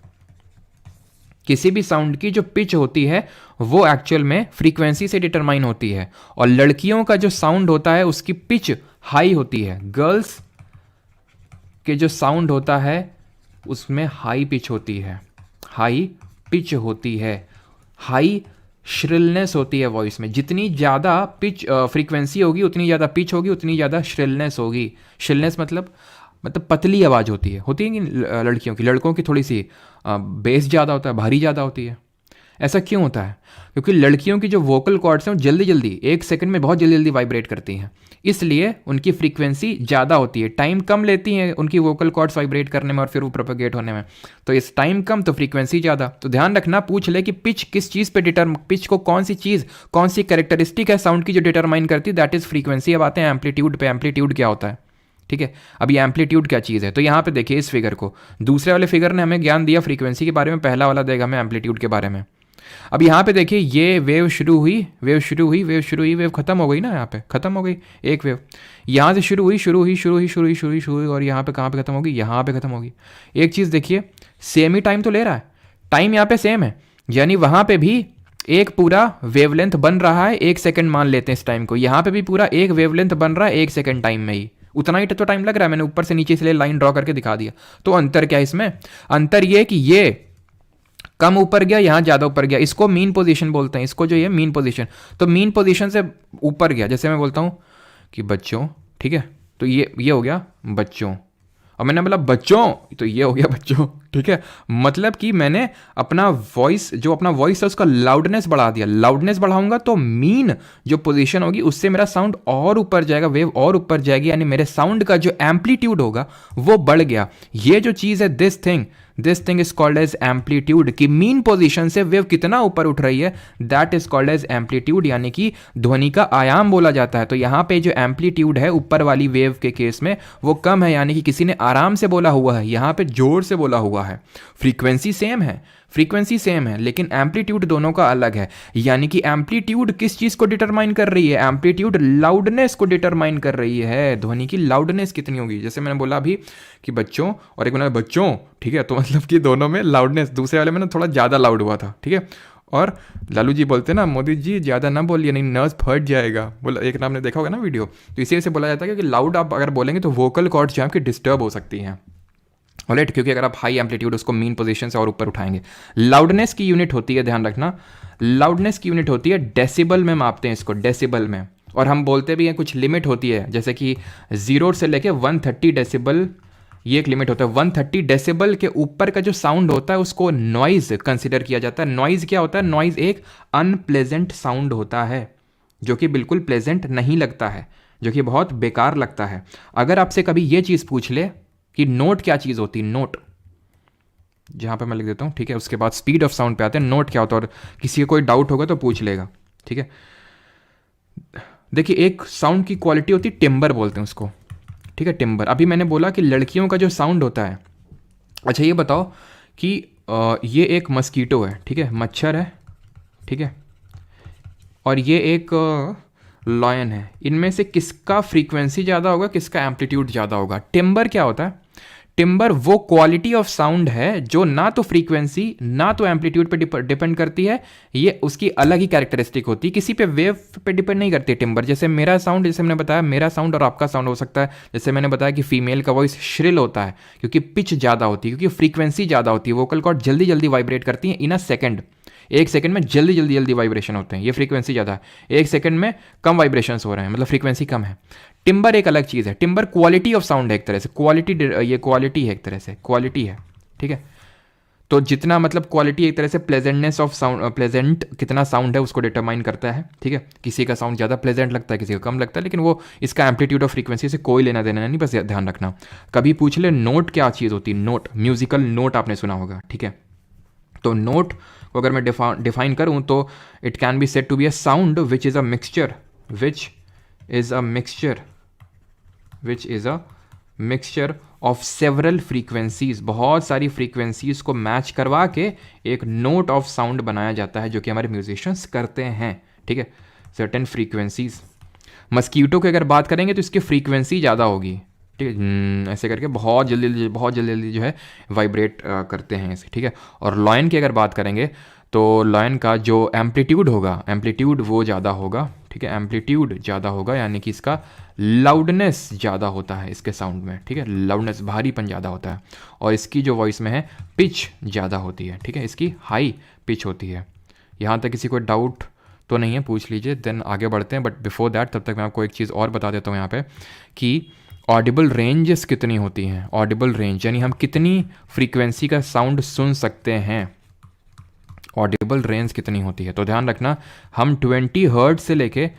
किसी भी साउंड की जो पिच होती है वो एक्चुअल में फ्रीक्वेंसी से डिटरमाइन होती है। और लड़कियों का जो साउंड होता है उसकी पिच हाई होती है। गर्ल्स के जो साउंड होता है उसमें हाई पिच होती है, हाई पिच होती है, हाई श्रिलनेस होती है वॉइस में। जितनी ज़्यादा पिच फ्रीक्वेंसी होगी उतनी ज़्यादा पिच होगी, उतनी ज़्यादा श्रिलनेस होगी। श्रिलनेस मतलब पतली आवाज़ होती है कि लड़कियों की। लड़कों की थोड़ी सी बेस ज़्यादा होता है, भारी ज़्यादा होती है। ऐसा क्यों होता है? क्योंकि लड़कियों की जो वोकल कॉर्ड्स हैं वो जल्दी जल्दी, एक सेकंड में बहुत जल्दी जल्दी वाइब्रेट करती हैं, इसलिए उनकी फ्रीक्वेंसी ज़्यादा होती है। टाइम कम लेती हैं उनकी वोकल कॉर्ड्स वाइब्रेट करने में और फिर वो प्रोपेगेट होने में। तो इस टाइम कम तो फ्रीक्वेंसी ज़्यादा। तो ध्यान रखना, पूछ ले कि पिच किस चीज़ पे पिच को कौन सी चीज़, कौन सी कैरेक्टरिस्टिक है साउंड की जो डिटरमाइन करती है, दैट इज़ फ्रीक्वेंसी। अब आते हैं एम्पलीट्यूड पे। एम्पलीट्यूड क्या होता है? ठीक है, अब ये एम्पलीट्यूड क्या चीज़ है? तो यहाँ पे देखिए इस फिगर को, दूसरे वाले फिगर ने हमें ज्ञान दिया फ्रीक्वेंसी के बारे में, पहला वाला देगा हमें एम्पलीट्यूड के बारे में। अब यहाँ पे देखिए ये वेव शुरू हुई, वेव खत्म हो गई ना, यहाँ पे खत्म हो गई एक वेव। यहाँ से शुरू हुई और यहाँ पे कहाँ पे खत्म होगी? यहाँ पे खत्म होगी। एक चीज़ देखिए, सेम ही टाइम तो ले रहा है, टाइम यहाँ पे सेम है, यानी वहाँ पे भी एक पूरा वेवलेंथ बन रहा है, 1 सेकंड मान लेते हैं इस टाइम को। यहाँ पे भी पूरा एक वेवलेंथ बन रहा है 1 सेकंड टाइम में ही, उतना ही तो टाइम लग रहा है। मैंने ऊपर से नीचे इसलिए लाइन ड्रॉ करके दिखा दिया। तो अंतर क्या है इसमें? अंतर ये कि ये कम ऊपर गया, यहाँ ज़्यादा ऊपर गया। इसको मीन पोजीशन बोलते हैं, इसको जो ये मीन पोजीशन। तो मीन पोजीशन से ऊपर गया, जैसे मैं बोलता हूँ कि बच्चों, ठीक है, तो ये हो गया बच्चों। और मैंने बोला बच्चों, तो ये हो गया बच्चों। ठीक है, मतलब कि मैंने अपना वॉइस है उसका लाउडनेस बढ़ा दिया। लाउडनेस बढ़ाऊंगा तो मीन जो पोजीशन होगी उससे मेरा साउंड और ऊपर जाएगा, वेव और ऊपर जाएगी, यानी मेरे साउंड का जो एम्पलीट्यूड होगा वो बढ़ गया। ये जो चीज़ है, this thing is called as amplitude, कि मीन पोजीशन से वेव कितना ऊपर उठ रही है, that is called as amplitude, यानी कि ध्वनि का आयाम बोला जाता है। तो यहाँ पे जो एम्पलीट्यूड है ऊपर वाली वेव के केस में वो कम है, यानी कि किसी ने आराम से बोला हुआ है, यहाँ पे जोर से बोला हुआ है। फ्रीक्वेंसी सेम है लेकिन एम्पलीट्यूड दोनों का अलग है। यानी कि एम्पलीट्यूड किस चीज़ को डिटरमाइन कर रही है? एम्पलीट्यूड लाउडनेस को डिटरमाइन कर रही है, ध्वनि की लाउडनेस कितनी होगी। जैसे मैंने बोला अभी कि बच्चों, और एक बोला बच्चों, ठीक है, तो मतलब कि दोनों में लाउडनेस, दूसरे वाले में ना थोड़ा ज़्यादा लाउड हुआ था। ठीक है, और लालू जी बोलते ना, मोदी जी ज़्यादा ना बोलिए नहीं नर्व फट जाएगा, बोला एक नाम ने देखा होगा ना वीडियो। तो इसी से बोला जाता है कि लाउड आप अगर बोलेंगे तो वोकल कॉर्ड्स जो आपकी डिस्टर्ब हो सकती हैं, ऑलराइट, क्योंकि अगर आप हाई एम्पलीट्यूड उसको मीन पोजीशन से और ऊपर उठाएंगे। लाउडनेस की यूनिट होती है, ध्यान रखना, लाउडनेस की यूनिट होती है डेसिबल में मापते हैं इसको, डेसिबल में। और हम बोलते भी हैं कुछ लिमिट होती है, जैसे कि 0 से लेके 130 डेसिबल, ये एक लिमिट होता है। 130 डेसिबल के ऊपर का जो साउंड होता है उसको नॉइज कंसिडर किया जाता है। नॉइज क्या होता है? नॉइज एक अनप्लेजेंट साउंड होता है, जो कि बिल्कुल प्लेजेंट नहीं लगता है, जो कि बहुत बेकार लगता है। अगर आपसे कभी ये चीज़ पूछ ले कि नोट क्या चीज़ होती है, नोट, जहाँ पे मैं लिख देता हूँ, ठीक है, उसके बाद स्पीड ऑफ साउंड पे आते हैं, नोट क्या होता है, और किसी को कोई डाउट होगा तो पूछ लेगा। ठीक है, देखिए एक साउंड की क्वालिटी होती है, टिम्बर बोलते हैं उसको। ठीक है, टिम्बर। अभी मैंने बोला कि लड़कियों का जो साउंड होता है, अच्छा ये बताओ कि ये एक मस्कीटो है, ठीक है, मच्छर है, ठीक है, और ये एक लॉयन है, इनमें से किसका फ्रीक्वेंसी ज़्यादा होगा, किसका एम्पलीट्यूड ज़्यादा होगा? टिम्बर क्या होता है? टिम्बर वो क्वालिटी ऑफ साउंड है जो ना तो फ्रीक्वेंसी ना तो एम्पलीट्यूड पे डिपेंड करती है, ये उसकी अलग ही कैरेक्टरिस्टिक होती है, किसी पे वेव पे डिपेंड नहीं करती है टिम्बर। जैसे मेरा साउंड, जैसे मैंने बताया, मेरा साउंड और आपका साउंड हो सकता है, जैसे मैंने बताया कि फीमेल का वॉइस श्रिल होता है क्योंकि पिच ज़्यादा होती है, क्योंकि फ्रीक्वेंसी ज़्यादा होती है, वोकल कॉर्ड जल्दी जल्दी वाइब्रेट करती है इन अ सेकेंड। 1 सेकंड में जल्दी जल्दी जल्दी वाइब्रेशन होते हैं, ये फ्रीक्वेंसी ज़्यादा है। 1 सेकंड में कम वाइब्रेशंस हो रहे हैं, मतलब फ्रीक्वेंसी कम है। टिम्बर एक अलग चीज़ है, टिम्बर क्वालिटी ऑफ साउंड है एक तरह से, ये क्वालिटी है एक तरह से, क्वालिटी है, ठीक है। तो जितना मतलब क्वालिटी एक तरह से प्लेजेंटनेस ऑफ साउंड, प्लेजेंट कितना साउंड है उसको डिटरमाइन करता है, ठीक है। किसी का साउंड ज़्यादा प्लेजेंट लगता है, किसी का कम लगता है, लेकिन वो इसका एम्पलीट्यूड ऑफ फ्रीक्वेंसी से कोई लेना देना नहीं, बस ध्यान रखना। कभी पूछ ले नोट क्या चीज़ होती है, नोट, म्यूजिकल नोट आपने सुना होगा, ठीक है। तो नोट को अगर मैं डिफाइन करूँ तो it can be said to be a sound which is a mixture, which is a mixture of several frequencies, बहुत सारी फ्रीक्वेंसीज को मैच करवा के एक नोट ऑफ साउंड बनाया जाता है, जो कि हमारे म्यूजिशियंस करते हैं, ठीक है। सर्टेन फ्रीक्वेंसीज, मस्कीटो की अगर बात करेंगे तो इसकी फ्रीक्वेंसी ज़्यादा होगी, ठीक है, ऐसे करके बहुत जल्दी जो है वाइब्रेट करते हैं इसे, ठीक है। और लॉयन की अगर बात करेंगे तो लॉयन का जो एम्पलीट्यूड होगा, एम्पलीट्यूड वो ज़्यादा होगा, ठीक है, एम्पलीट्यूड ज़्यादा होगा, यानी कि इसका लाउडनेस ज़्यादा होता है इसके साउंड में, ठीक है, लाउडनेस, भारीपन ज़्यादा होता है। और इसकी जो वॉइस में है पिच ज़्यादा होती है, ठीक है, इसकी हाई पिच होती है। यहाँ तक किसी को डाउट तो नहीं है, पूछ लीजिए, देन आगे बढ़ते हैं। बट बिफोर दैट तब तक मैं आपको एक चीज़ और बता देता हूँ यहाँ पे कि ऑडिबल रेंजेस कितनी होती हैं। ऑडिबल रेंज यानी हम कितनी फ्रीक्वेंसी का साउंड सुन सकते हैं, ऑडिबल रेंज कितनी होती है। तो ध्यान रखना, हम 20 हर्ट्ज से लेके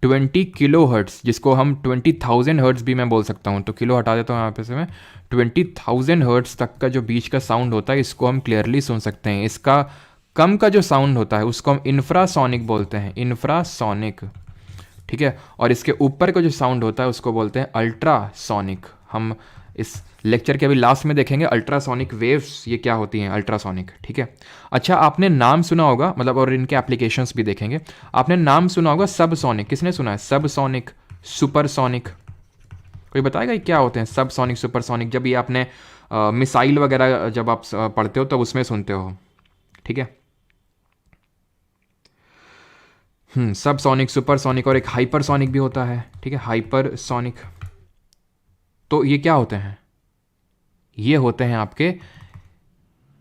20 किलो हर्ट्ज, जिसको हम 20,000 हर्ट्ज भी मैं बोल सकता हूँ, तो किलो हटा देता हूँ यहाँ पे से मैं, 20,000 हर्ट्ज तक का जो बीच का साउंड होता है इसको हम क्लियरली सुन सकते हैं। इसका कम का जो साउंड होता है उसको हम इंफ्रासोनिक बोलते हैं, इंफ्रासोनिक, ठीक है। और इसके ऊपर का जो साउंड होता है उसको बोलते हैं अल्ट्रासोनिक। हम इस लेक्चर के अभी लास्ट में देखेंगे अल्ट्रासोनिक वेव्स ये क्या होती हैं, अल्ट्रासोनिक, ठीक है। अच्छा, आपने नाम सुना होगा, मतलब, और इनके एप्लीकेशंस भी देखेंगे। आपने नाम सुना होगा सबसोनिक, किसने सुना है, सबसोनिक, सुपरसोनिक, कोई बताएगा ये क्या होते हैं सबसोनिक, सुपरसोनिक? जब ये आपने मिसाइल वगैरह जब आप पढ़ते हो तब उसमें सुनते हो, ठीक है। सबसोनिक, सुपरसोनिक, और एक हाइपरसोनिक भी होता है, ठीक है, हाइपरसोनिक। तो ये क्या होते हैं, ये होते हैं आपके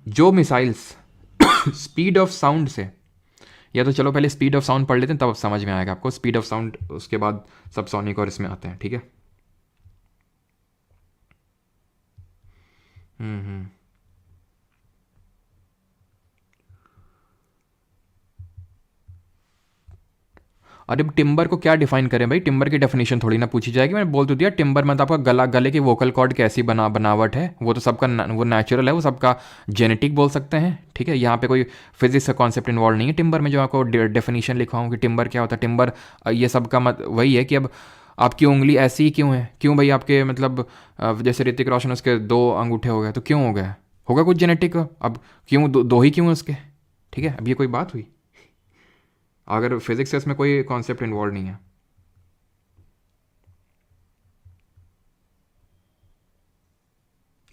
जो मिसाइल्स स्पीड ऑफ साउंड से, या तो चलो पहले स्पीड ऑफ साउंड पढ़ लेते हैं तब समझ में आएगा आपको, स्पीड ऑफ साउंड, उसके बाद सबसोनिक और इसमें आते हैं, ठीक है। हम्म। अरे टिम्बर को क्या डिफाइन करें भाई, टिम्बर की डेफिनेशन थोड़ी ना पूछी जाएगी, मैंने बोल तो दिया टिम्बर मतलब आपका गला, गले की वोकल कॉर्ड कैसी बनावट है, वो तो सबका वो नेचुरल है, वो सबका जेनेटिक बोल सकते हैं, ठीक है। यहाँ पे कोई फिजिक्स का कॉन्सेप्ट इन्वॉल्व नहीं है टिम्बर में, जो आपको डेफिनेशन लिखवाऊँ कि टिम्बर क्या होता है। टिम्बर ये सबका वही है कि अब आपकी उंगली ऐसी ही क्यों है, क्यों भाई आपके मतलब जैसे ऋतिक रोशन उसके 2 अंगूठे हो गए तो क्यों हो गया, होगा कुछ जेनेटिक, अब क्यों दो ही क्यों है उसके, ठीक है। अब ये कोई बात हुई, अगर फिजिक्स से इसमें कोई कॉन्सेप्ट इन्वॉल्व नहीं है।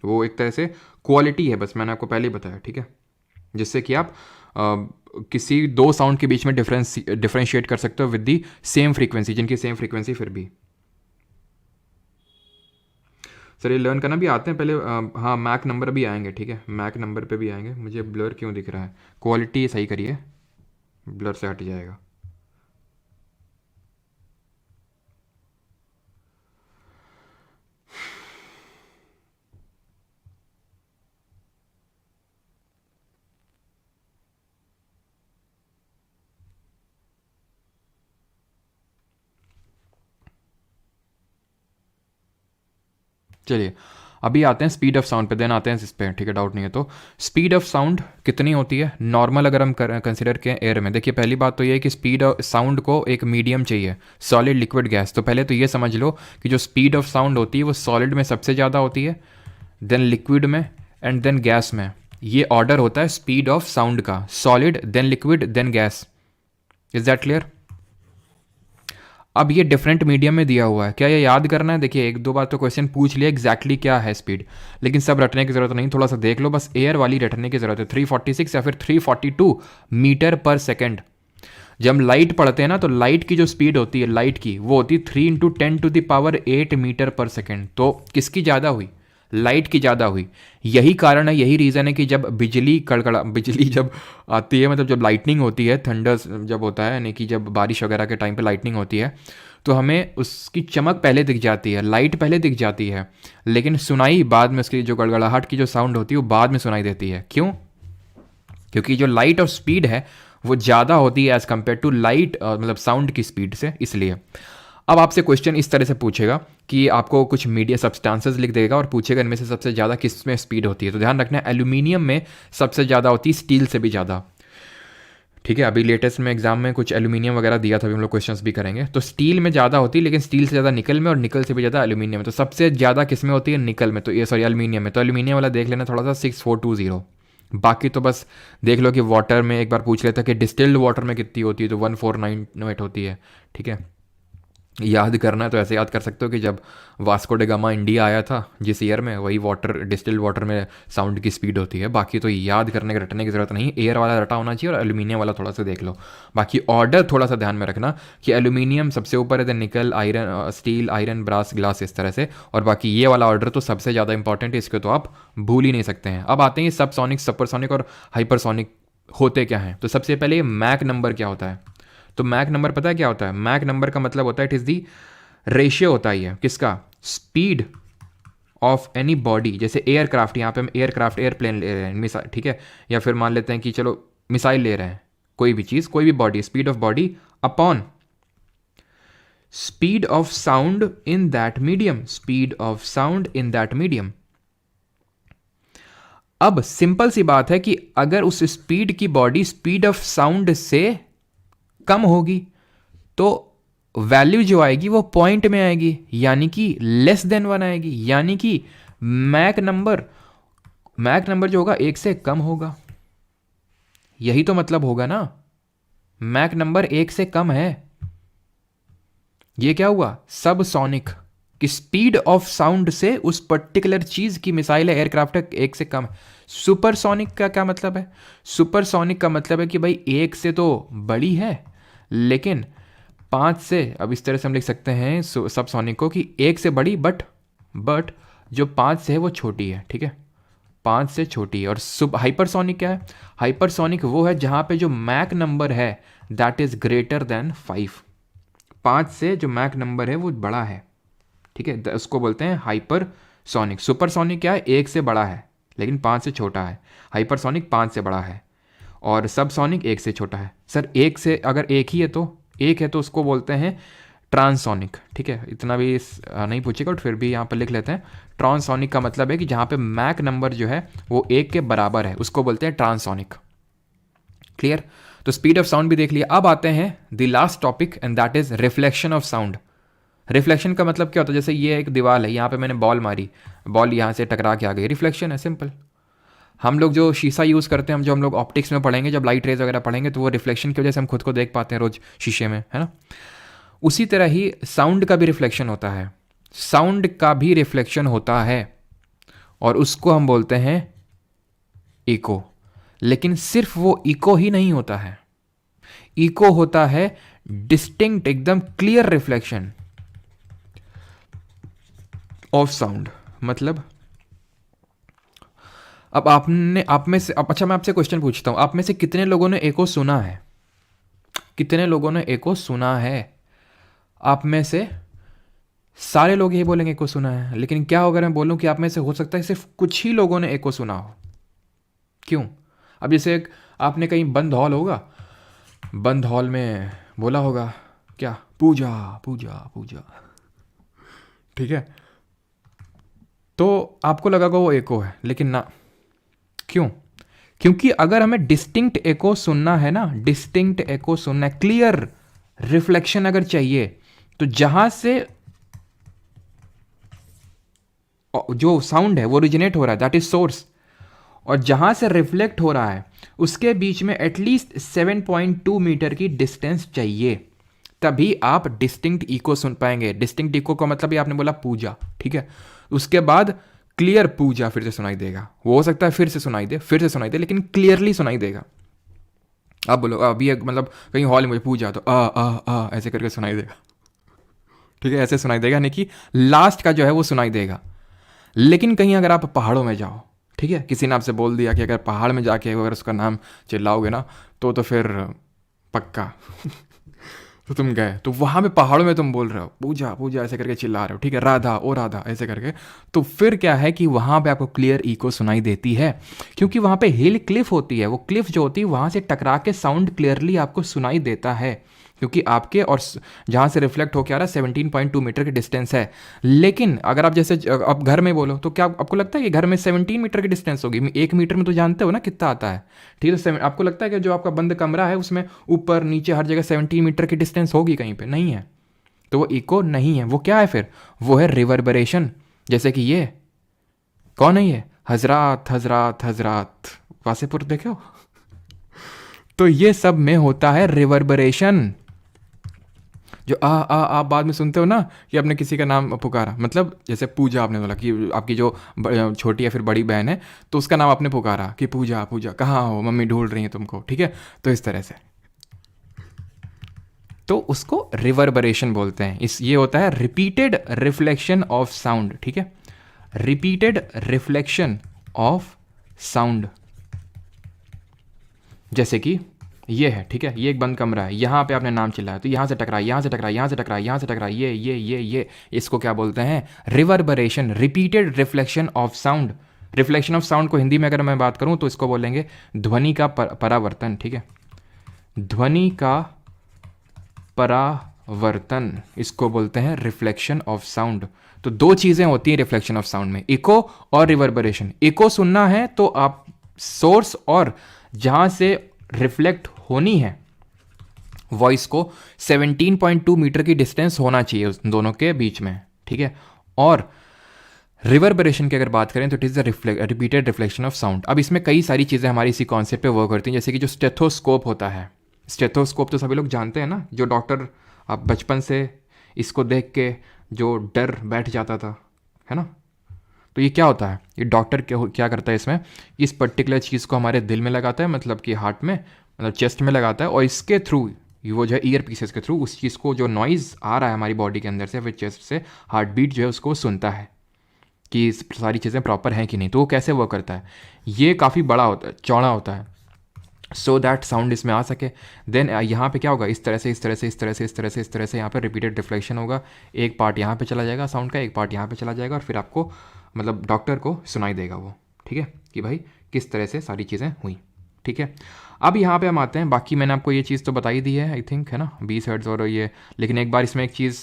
वो एक तरह से क्वालिटी है, बस मैंने आपको पहले ही बताया, ठीक है, जिससे कि आप किसी 2 साउंड के बीच में डिफरेंशिएट कर सकते हो विद दी सेम फ्रीक्वेंसी, जिनकी सेम फ्रीक्वेंसी फिर भी। सर ये लर्न करना भी आते हैं पहले, हाँ मैक नंबर भी आएंगे, ठीक है, मैक नंबर पे भी आएंगे। मुझे ब्लर क्यों दिख रहा है, क्वालिटी सही करिए, ब्लर से हट जाएगा। चलिए अभी आते हैं स्पीड ऑफ साउंड पे, देन आते हैं इस पे, ठीक है, डाउट नहीं है। तो स्पीड ऑफ साउंड कितनी होती है नॉर्मल, अगर हम कंसिडर करें एयर में। देखिए पहली बात तो ये है कि स्पीड ऑफ साउंड को एक मीडियम चाहिए, सॉलिड, लिक्विड, गैस। तो पहले तो ये समझ लो कि जो स्पीड ऑफ साउंड होती है वो सॉलिड में सबसे ज़्यादा होती है, देन लिक्विड में, एंड देन गैस में। ये ऑर्डर होता है स्पीड ऑफ साउंड का, solid, then liquid, then gas. Is that clear? अब ये डिफरेंट मीडियम में दिया हुआ है, क्या ये याद करना है? देखिए 1-2 बार तो क्वेश्चन पूछ लिया एग्जैक्टली क्या है स्पीड, लेकिन सब रटने की ज़रूरत नहीं, थोड़ा सा देख लो, बस एयर वाली रटने की ज़रूरत है। 346 या फिर 342 मीटर पर सेकेंड। जब हम लाइट पढ़ते हैं ना तो लाइट की जो स्पीड होती है लाइट की, वो होती है 3 × 10⁸ मीटर पर सेकेंड। तो किसकी ज़्यादा हुई, लाइट की ज़्यादा हुई। यही कारण है, यही रीज़न है कि जब बिजली जब आती है, मतलब जब लाइटनिंग होती है, थंडर्स जब होता है, यानी कि जब बारिश वगैरह के टाइम पे लाइटनिंग होती है, तो हमें उसकी चमक पहले दिख जाती है, लाइट पहले दिख जाती है, लेकिन सुनाई बाद में, उसकी जो गड़गड़ाहट की जो साउंड होती है वो बाद में सुनाई देती है। क्यों? क्योंकि जो लाइट और स्पीड है वो ज़्यादा होती है एज़ कम्पेयर टू लाइट, मतलब साउंड की स्पीड से, इसलिए। अब आपसे क्वेश्चन इस तरह से पूछेगा कि आपको कुछ मीडिया सब्सटेंसेस लिख देगा और पूछेगा इनमें से सबसे ज़्यादा किस में स्पीड होती है। तो ध्यान रखना, एल्यूमिनियम में सबसे ज़्यादा होती है, स्टील से भी ज़्यादा। ठीक है, अभी लेटेस्ट में एग्जाम में कुछ एल्यूमिनियम वगैरह दिया था, अभी हम लोग क्वेश्चंस भी करेंगे। तो स्टील में ज़्यादा होती है, लेकिन स्टील से ज़्यादा निकल में, और निकल से भी ज़्यादा एल्यूमिनियम में। तो सबसे ज़्यादा किस में होती है? निकल में। तो ये सॉरी, एल्यूमिनियम में। तो एल्यूमिनियम वाला देख लेना थोड़ा सा, 6420। बाकी तो बस देख लो कि वाटर में एक बार पूछ लेता कि डिस्टिल्ड वाटर में कितनी होती है, तो 1498 होती है। ठीक है, याद करना है तो ऐसे याद कर सकते हो कि जब वास्को डे गामा इंडिया आया था जिस ईयर में, वही वाटर, डिस्टिल्ड वाटर में साउंड की स्पीड होती है। बाकी तो याद करने के रटने की ज़रूरत नहीं, एयर वाला रटा होना चाहिए और एल्यूमिनियम वाला थोड़ा सा देख लो। बाकी ऑर्डर थोड़ा सा ध्यान में रखना कि एल्यूमिनियम सबसे ऊपर है, तो nickel, iron, steel, iron, brass, glass, इस तरह से। और बाकी ये वाला ऑर्डर तो सबसे ज़्यादा इंपॉर्टेंट है, इसको तो आप भूल ही नहीं सकते हैं। अब आते हैं सबसोनिक, सुपरसोनिक और हाइपरसोनिक होते क्या हैं। तो सबसे पहले मैक नंबर क्या होता है? तो मैक नंबर पता है क्या होता है? मैक नंबर का मतलब होता है, इट इज़ दी रेशियो होता ही है किसका? Speed of any body. जैसे एयरक्राफ्ट, यहाँ पे हम एयरक्राफ्ट, एयरप्लेन ले रहे हैं, मिसाइल, ठीक है, या फिर मान लेते हैं कि चलो मिसाइल ले रहे हैं, कोई भी चीज़, कोई भी body, speed of body upon speed of sound in that medium, speed of sound in that medium. अब सिंपल सी बात है कि अगर उस स्पीड की बॉडी स्पीड ऑफ साउंड से कम होगी तो वैल्यू जो आएगी वो पॉइंट में आएगी, यानी कि लेस देन 1 आएगी, यानी कि मैक नंबर जो होगा 1 से कम होगा। यही तो मतलब होगा ना, मैक नंबर 1 से कम है। ये क्या हुआ? सब सोनिक कि स्पीड ऑफ साउंड से उस पर्टिकुलर चीज की, मिसाइल है, एयरक्राफ्ट है, 1 से कम। सुपरसोनिक का क्या मतलब है? सुपरसोनिक का मतलब है कि भाई 1 से तो बड़ी है, लेकिन 5 से, अब इस तरह से हम लिख सकते हैं सब सोनिक को कि 1 से बड़ी, बट जो 5 से है वो छोटी है। ठीक है, 5 से छोटी है। और हाइपरसोनिक क्या है? हाइपरसोनिक वो है जहां पे जो मैक नंबर है दैट इज ग्रेटर देन 5। 5 से जो मैक नंबर है वो बड़ा है। ठीक है, उसको बोलते हैं हाइपरसोनिक। सुपरसोनिक क्या है? 1 से बड़ा है लेकिन 5 से छोटा है। हाइपरसोनिक 5 से बड़ा है और सबसोनिक 1 से छोटा है। सर 1 से अगर एक ही है तो, एक है तो उसको बोलते हैं ट्रांसोनिक। ठीक है, इतना भी नहीं पूछेगा, बट फिर भी यहाँ पर लिख लेते हैं। ट्रांसोनिक का मतलब है कि जहाँ पे मैक नंबर जो है वो 1 के बराबर है, उसको बोलते हैं ट्रांसोनिक। क्लियर? तो स्पीड ऑफ साउंड भी देख लिया। अब आते हैं the last topic and that is reflection of sound. Reflection का मतलब क्या होता है? जैसे ये एक दीवार है, यहाँ पे मैंने बॉल मारी, बॉल यहाँ से टकरा के आ गई, रिफ्लेक्शन है, सिंपल। हम लोग जो शीशा यूज़ करते हैं, हम लोग ऑप्टिक्स में पढ़ेंगे, जब लाइट रेज वगैरह पढ़ेंगे, तो वो रिफ्लेक्शन की वजह से हम खुद को देख पाते हैं रोज शीशे में, है ना। उसी तरह ही साउंड का भी रिफ्लेक्शन होता है, साउंड का भी रिफ्लेक्शन होता है और उसको हम बोलते हैं इको। लेकिन सिर्फ वो इको ही नहीं होता है, इको होता है डिस्टिंक्ट, एकदम क्लियर रिफ्लेक्शन ऑफ साउंड। मतलब अब आप में से, अच्छा मैं आपसे क्वेश्चन पूछता हूं, आप में से कितने लोगों ने एको सुना है? कितने लोगों ने एको सुना है? आप में से सारे लोग यही बोलेंगे एको सुना है, लेकिन क्या अगर मैं बोलूं कि आप में से हो सकता है सिर्फ कुछ ही लोगों ने एको सुना हो। क्यों? अब जैसे आपने कहीं बंद हॉल होगा, बंद हॉल में बोला होगा क्या, पूजा पूजा पूजा, ठीक है, तो आपको लगा वो एको है, लेकिन ना। क्यों? क्योंकि अगर हमें डिस्टिंक्ट एको सुनना है ना, डिस्टिंक्ट एको सुनना है, क्लियर रिफ्लेक्शन अगर चाहिए, तो जहां से जो साउंड है वो ओरिजिनेट हो रहा है दैट इज सोर्स, और जहां से रिफ्लेक्ट हो रहा है उसके बीच में एटलीस्ट 7.2 मीटर की डिस्टेंस चाहिए, तभी आप डिस्टिंक्ट इको सुन पाएंगे। डिस्टिंक्ट इको का मतलब ये आपने बोला पूजा, ठीक है, उसके बाद क्लियर पूजा फिर से सुनाई देगा। वो हो सकता है फिर से सुनाई दे, लेकिन क्लियरली सुनाई देगा। अब बोलो अभी मतलब कहीं हॉल में मुझे पूजा, तो आ ऐसे करके सुनाई देगा, ठीक है, ऐसे सुनाई देगा, यानी कि लास्ट का जो है वो सुनाई देगा। लेकिन कहीं अगर आप पहाड़ों में जाओ, ठीक है, किसी ने आपसे बोल दिया कि अगर पहाड़ में जाके अगर उसका नाम चिल्लाओगे ना तो फिर पक्का तो तुम गए, तो वहाँ पे पहाड़ों में तुम बोल रहे हो पूजा पूजा ऐसे करके चिल्ला रहे हो, ठीक है, राधा ओ राधा ऐसे करके, तो फिर क्या है कि वहाँ पे आपको क्लियर इको सुनाई देती है, क्योंकि वहाँ पे हिल क्लिफ होती है, वो क्लिफ जो होती है वहाँ से टकरा के साउंड क्लियरली आपको सुनाई देता है, क्योंकि आपके और जहाँ से रिफ्लेक्ट होकर आ रहा है 17.2 मीटर की डिस्टेंस है। लेकिन अगर आप जैसे अब घर में बोलो तो क्या आपको लगता है कि घर में 17 मीटर की डिस्टेंस होगी? 1 मीटर में तो जानते हो ना कितना आता है, ठीक है, तो आपको लगता है कि जो आपका बंद कमरा है उसमें ऊपर नीचे हर जगह 17 मीटर की डिस्टेंस होगी? कहीं पे नहीं है। तो वो इको नहीं है, वो क्या है फिर? वो है रिवर्बरेशन। जैसे कि ये कौन है, ये हजरात हजरात हजरात वासेपुर देखे हो तो ये सब में होता है रिवर्बरेशन। जो आप बाद में सुनते हो ना कि आपने किसी का नाम पुकारा, मतलब जैसे पूजा आपने बोला कि आपकी जो छोटी या फिर बड़ी बहन है तो उसका नाम आपने पुकारा कि पूजा पूजा कहाँ हो, मम्मी ढूंढ रही है तुमको, ठीक है, तो इस तरह से, तो उसको रिवर्बरेशन बोलते हैं। इस ये होता है रिपीटेड रिफ्लेक्शन ऑफ साउंड, ठीक है, रिपीटेड रिफ्लेक्शन ऑफ साउंड। जैसे कि ये है, ठीक है, ये एक बंद कमरा है, यहाँ पे आपने नाम चिल्लाया तो यहाँ से टकराई, यहाँ से टकराई, यहाँ से टकराई, यहाँ से टकराई, ये इसको क्या बोलते हैं? Reverberation, repeated reflection of sound. Reflection of sound को हिंदी में अगर मैं बात करूँ तो इसको बोलेंगे ध्वनि का परावर्तन, ठीक है, ध्वनि का परावर्तन, इसको बोलते हैं रिफ्लेक्शन ऑफ साउंड। तो दो चीज़ें होती हैं रिफ्लेक्शन ऑफ साउंड में, इको और रिवर्बरेशन। इको सुनना है तो आप सोर्स और जहाँ से रिफ्लेक्ट होनी है वॉइस को 17.2 मीटर की डिस्टेंस होना चाहिए उस दोनों के बीच में, ठीक है। और रिवर्बरेशन की अगर बात करें तो it is the repeated reflection of sound. अब इसमें कई सारी चीज़ें हमारी इसी कॉन्सेप्ट पे वर्क करती हैं, जैसे कि जो स्टेथोस्कोप होता है, स्टेथोस्कोप तो सभी लोग जानते हैं ना, जो डॉक्टर आप बचपन से इसको देख के जो डर बैठ जाता था, है ना। तो ये क्या होता है, ये डॉक्टर क्या करता है इसमें, इस पर्टिकुलर चीज़ को हमारे दिल में लगाता है, मतलब कि हार्ट में, मतलब चेस्ट में लगाता है, और इसके थ्रू वो जो है ईयर पीसेस के थ्रू उस चीज़ को जो नॉइज़ आ रहा है हमारी बॉडी के अंदर से फिर चेस्ट से हार्ट बीट जो है उसको सुनता है कि सारी चीज़ें प्रॉपर हैं कि नहीं। तो वो कैसे वर्क करता है, ये काफ़ी बड़ा होता है, चौड़ा होता है, सो दैट साउंड इसमें आ सके। देन यहाँ पे क्या होगा, इस तरह से इस तरह से इस तरह से इस तरह से इस तरह से यहाँ पे रिपीटेड रिफ्लेक्शन होगा, एक पार्ट यहाँ पे चला जाएगा साउंड का, एक पार्ट यहाँ पे चला जाएगा, और फिर आपको मतलब डॉक्टर को सुनाई देगा वो, ठीक है, कि भाई किस तरह से सारी चीज़ें हुई, ठीक है। अब यहाँ पे हम आते हैं, बाकी मैंने आपको ये चीज़ तो बता ही दी है आई थिंक, है ना, 20 हर्ट्ज़ और ये, लेकिन एक बार इसमें एक चीज़,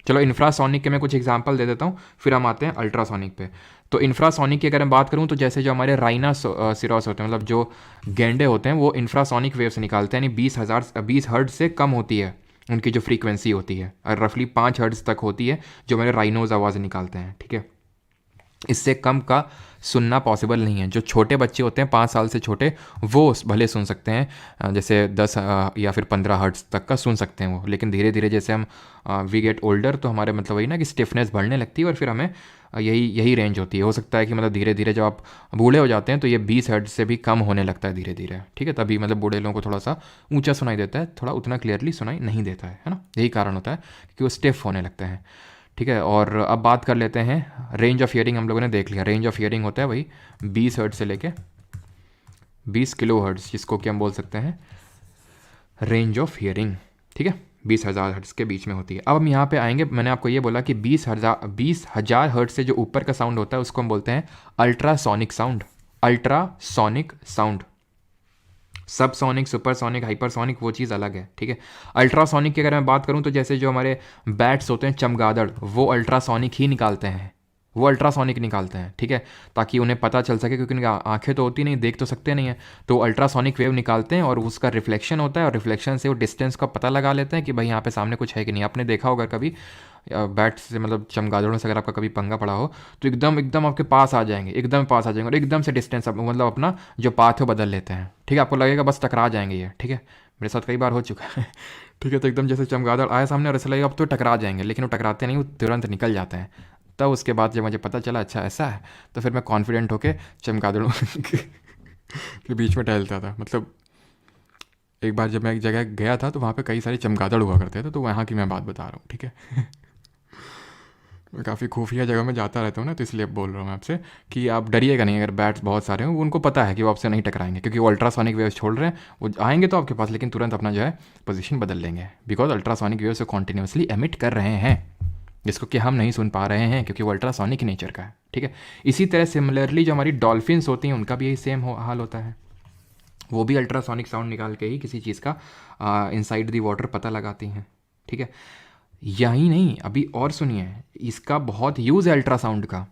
चलो इंफ्रासोनिक के मैं कुछ एग्जांपल दे देता हूँ, फिर हम आते हैं अल्ट्रासोनिक पे। तो इंफ्रासोनिक की अगर मैं बात करूँ तो जैसे जो हमारे राइना सिरोस होते हैं, मतलब जो गेंडे होते हैं, वो इंफ्रासोनिक वेव से निकालते हैं, यानी 20 हर्ट्ज़ से कम होती है उनकी जो फ्रीक्वेंसी होती है, और रफली 5 हर्ट्ज़ तक होती है जो हमारे राइनोज आवाज़ निकालते हैं, ठीक है। इससे कम का सुनना पॉसिबल नहीं है। जो छोटे बच्चे होते हैं 5 साल से छोटे, वो भले सुन सकते हैं, जैसे 10 या फिर 15 हर्ट्ज़ तक का सुन सकते हैं वो, लेकिन धीरे धीरे जैसे हम वी गेट ओल्डर तो हमारे मतलब वही ना कि स्टिफनेस बढ़ने लगती है, और फिर हमें यही रेंज होती है। हो सकता है कि मतलब धीरे धीरे जब आप बूढ़े हो जाते हैं तो ये 20 हर्ट्ज़ से भी कम होने लगता है धीरे धीरे, ठीक है। तभी मतलब बूढ़े लोगों को थोड़ा सा ऊंचा सुनाई देता है, थोड़ा उतना क्लियरली सुनाई नहीं देता है ना, यही कारण होता है कि वो स्टिफ होने लगते हैं, ठीक है। और अब बात कर लेते हैं रेंज ऑफ हियरिंग, हम लोगों ने देख लिया। रेंज ऑफ हियरिंग होता है वही 20 हर्ट्ज़ से लेके 20 किलो हर्ट्ज़, जिसको कि हम बोल सकते हैं रेंज ऑफ हियरिंग, ठीक है, 20,000 हर्ट्ज़ के बीच में होती है। अब हम यहाँ पे आएंगे, मैंने आपको ये बोला कि 20,000 हर्ट्ज़ से जो ऊपर का साउंड होता है उसको हम बोलते हैं ultrasonic sound. Ultrasonic sound, subsonic, supersonic, hypersonic वो चीज़ अलग है, ठीक है। अल्ट्रासोनिक की अगर मैं बात करूँ तो जैसे जो हमारे बैट्स होते हैं, चमगादड़, वो अल्ट्रासोनिक ही निकालते हैं, वो अल्ट्रासोनिक निकालते हैं, ठीक है, ताकि उन्हें पता चल सके, क्योंकि उनकी आंखें तो होती नहीं, देख तो सकते नहीं है, तो अल्ट्रासोनिक वेव निकालते हैं और उसका रिफ्लेक्शन होता है, और रिफ्लेक्शन से वो डिस्टेंस का पता लगा लेते हैं कि भाई यहाँ पे सामने कुछ है कि नहीं। आपने देखा होगा कभी बैट से, मतलब चमगादड़ों से अगर आपका कभी पंगा पड़ा हो तो एकदम एकदम आपके पास आ जाएंगे, एकदम पास आ जाएंगे, और एकदम से डिस्टेंस मतलब अपना जो पाथ है बदल लेते हैं, ठीक है। आपको लगेगा बस टकरा जाएंगे ये, ठीक है, मेरे साथ कई बार हो चुका है ठीक है। तो एकदम जैसे चमगादड़ आया सामने और ऐसा लगेगा अब तो टकरा जाएंगे, लेकिन वो टकराते नहीं, वो तुरंत निकल जाते हैं। तब उसके बाद जब मुझे पता चला अच्छा ऐसा है, तो फिर मैं कॉन्फिडेंट होकर चमगादड़ों के बीच में टहलता था। मतलब एक बार जब मैं एक जगह गया था तो वहाँ पे कई सारे चमगादड़ हुआ करते थे, तो वहाँ की मैं बात बता रहा हूँ, ठीक है मैं काफ़ी खुफिया जगह में जाता रहता हूँ ना, तो इसलिए बोल रहा हूँ मैं आपसे कि आप डरिएगा नहीं। अगर बैट्स बहुत सारे हैं, उनको पता है कि वो आपसे नहीं टकराएंगे, क्योंकि वो अल्ट्रासोनिक वेव्स छोड़ रहे हैं। वो आएंगे तो आपके पास, लेकिन तुरंत अपना जो है पोजीशन बदल लेंगे, because ultrasonic waves continuously emit कर रहे हैं, जिसको कि हम नहीं सुन पा रहे हैं, क्योंकि वो अल्ट्रासोनिक नेचर का है। ठीक है, इसी तरह सिमिलरली जो हमारी डॉल्फिन्स होती हैं, उनका भी यही सेम हाल होता है। वो भी अल्ट्रासोनिक साउंड निकाल के ही किसी चीज़ का इनसाइड दी वाटर पता लगाती हैं। ठीक है, यही नहीं, अभी और सुनिए, इसका बहुत यूज़ है अल्ट्रासाउंड का।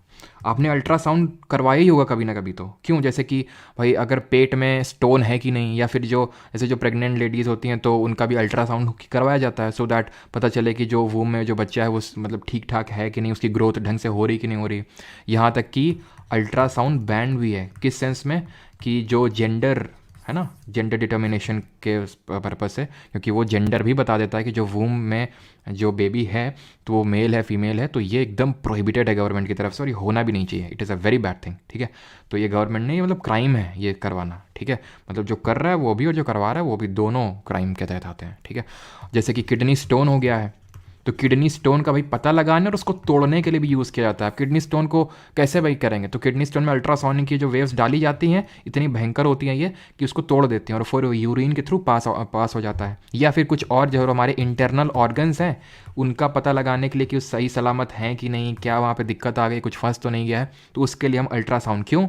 आपने अल्ट्रासाउंड करवाया ही होगा कभी ना कभी तो, क्यों? जैसे कि भाई अगर पेट में स्टोन है कि नहीं, या फिर जो जैसे जो प्रेग्नेंट लेडीज़ होती हैं तो उनका भी अल्ट्रासाउंड करवाया जाता है, सो दैट पता चले कि जो वूम में जो बच्चा है वो मतलब ठीक ठाक है कि नहीं, उसकी ग्रोथ ढंग से हो रही कि नहीं हो रही। यहाँ तक कि अल्ट्रासाउंड बैंड भी है, किस सेंस में, कि जो जेंडर है ना, जेंडर डिटर्मिनेशन के पर्पज़ से, क्योंकि वो जेंडर भी बता देता है कि जो वूम में जो बेबी है तो वो मेल है फीमेल है। तो ये एकदम प्रोहिबिटेड है गवर्नमेंट की तरफ से, और ये होना भी नहीं चाहिए। It is a very bad thing. ठीक है, तो ये गवर्नमेंट ने, ये मतलब क्राइम है ये करवाना। ठीक है, मतलब जो कर रहा है वो भी और जो करवा रहा है वो भी, दोनों क्राइम के तहत आते हैं। ठीक है, जैसे कि किडनी स्टोन हो गया है, तो किडनी स्टोन का भाई पता लगाने और उसको तोड़ने के लिए भी यूज़ किया जाता है। किडनी स्टोन को कैसे भाई करेंगे, तो किडनी स्टोन में अल्ट्रासोनिक की जो वेव्स डाली जाती हैं इतनी भयंकर होती हैं ये, कि उसको तोड़ देती हैं और फिर यूरिन के थ्रू पास हो जाता है। या फिर कुछ और जो हमारे इंटरनल ऑर्गन्स हैं उनका पता लगाने के लिए कि वो सही सलामत हैं कि नहीं, क्या वहाँ पर दिक्कत आ गई, कुछ फंस तो नहीं गया है, तो उसके लिए हम अल्ट्रासाउंड, क्यों?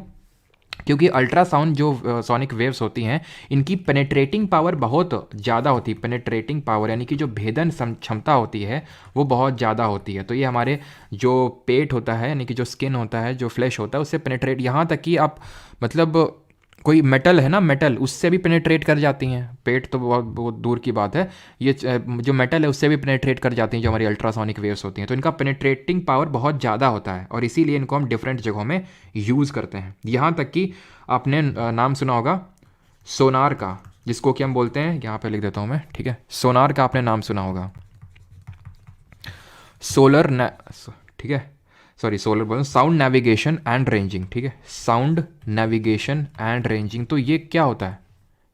क्योंकि अल्ट्रासाउंड जो सोनिक वेव्स होती हैं, इनकी पेनेट्रेटिंग पावर बहुत ज़्यादा होती है। पेनेट्रेटिंग पावर यानी कि जो भेदन क्षमता होती है वो बहुत ज़्यादा होती है। तो ये हमारे जो पेट होता है, यानी कि जो स्किन होता है, जो फ्लैश होता है, उससे पेनेट्रेट, यहाँ तक कि आप मतलब कोई मेटल है ना, मेटल उससे भी पेनेट्रेट कर जाती हैं। पेट तो बहुत बहुत दूर की बात है, ये जो मेटल है उससे भी पेनेट्रेट कर जाती हैं जो हमारी अल्ट्रासोनिक वेव्स होती हैं। तो इनका पेनेट्रेटिंग पावर बहुत ज़्यादा होता है, और इसीलिए इनको हम डिफरेंट जगहों में यूज़ करते हैं। यहाँ तक कि आपने नाम सुना होगा सोनार का, जिसको कि हम बोलते हैं, यहाँ पे लिख देता हूँ मैं, ठीक है, सोनार का आपने नाम सुना होगा, सोलर, ठीक है, सॉरी सोलर बोल, साउंड नेविगेशन एंड रेंजिंग। ठीक है, साउंड नेविगेशन एंड रेंजिंग, तो ये क्या होता है,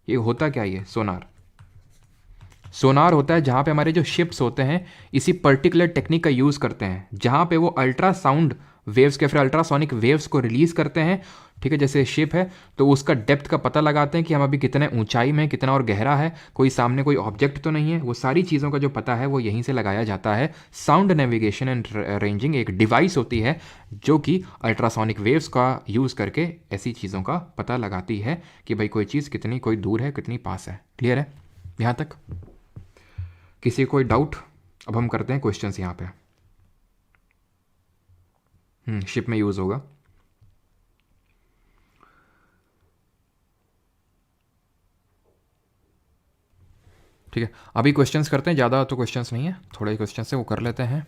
ये होता क्या, ये सोनार, सोनार होता है जहाँ पे हमारे जो शिप्स होते हैं इसी पर्टिकुलर टेक्निक का यूज़ करते हैं, जहाँ पे वो अल्ट्रासाउंड वेव्स के फिर अल्ट्रासोनिक वेव्स को रिलीज़ करते हैं। ठीक है, जैसे शिप है तो उसका डेप्थ का पता लगाते हैं कि हम अभी कितने ऊंचाई में, कितना और गहरा है, कोई सामने कोई ऑब्जेक्ट तो नहीं है, वो सारी चीज़ों का जो पता है वो यहीं से लगाया जाता है। साउंड नेविगेशन एंड रेंजिंग एक डिवाइस होती है जो कि अल्ट्रासोनिक वेव्स का यूज़ करके ऐसी चीज़ों का पता लगाती है कि भाई कोई चीज़ कितनी, कोई दूर है, कितनी पास है। क्लियर है यहाँ तक? किसी कोई डाउट? अब हम करते हैं क्वेश्चंस यहाँ पे। शिप में यूज़ होगा। ठीक है, अभी क्वेश्चंस करते हैं, ज़्यादा तो क्वेश्चंस नहीं है, थोड़े क्वेश्चंस है वो कर लेते हैं।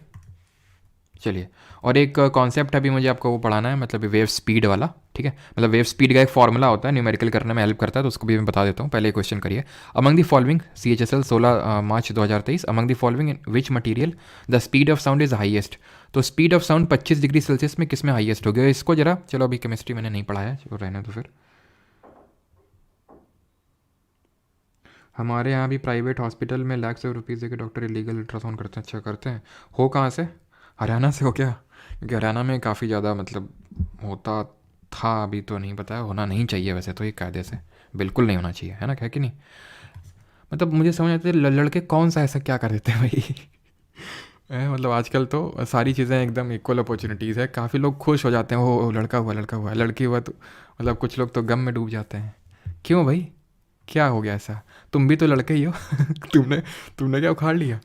चलिए, और एक कॉन्सेप्ट अभी मुझे आपको वो पढ़ाना है, मतलब वेव स्पीड वाला। ठीक है, मतलब वेव स्पीड का एक फॉर्मूला होता है, न्यूमेरिकल करने में हेल्प करता है, तो उसको भी मैं बता देता हूँ। पहले क्वेश्चन करिए, among the following, CHSL 16 March 2023, among the following in which material the speed of sound is highest. तो speed of sound 25 degree Celsius में किस में हाईएस्ट हो गया, इसको जरा, चलो अभी केमिस्ट्री मैंने नहीं पढ़ाया, चलो रहने तो फिर। हमारे यहाँ भी प्राइवेट हॉस्पिटल में लाख्स ऑफ रुपीज़ के डॉक्टर इलीगल अल्ट्रासाउंड करते हैं। अच्छा करते हैं, हो कहाँ से, हरियाणा से हो क्या? क्योंकि हरियाणा में काफ़ी ज़्यादा मतलब होता था, अभी तो नहीं पता है, होना नहीं चाहिए वैसे तो, ये कायदे से बिल्कुल नहीं होना चाहिए, है ना, है कि नहीं? मतलब मुझे समझ आती है लड़के कौन सा ऐसा क्या कर देते हैं भाई मतलब आजकल तो सारी चीज़ें एकदम इक्वल अपॉर्चुनिटीज़ है, काफ़ी लोग खुश हो जाते हैं, वो लड़का हुआ, लड़का हुआ, लड़की हुआ, तो मतलब कुछ लोग तो गम में डूब जाते हैं। क्यों भाई, क्या हो गया ऐसा? तुम भी तो लड़के ही हो तुमने तुमने क्या उखाड़ लिया?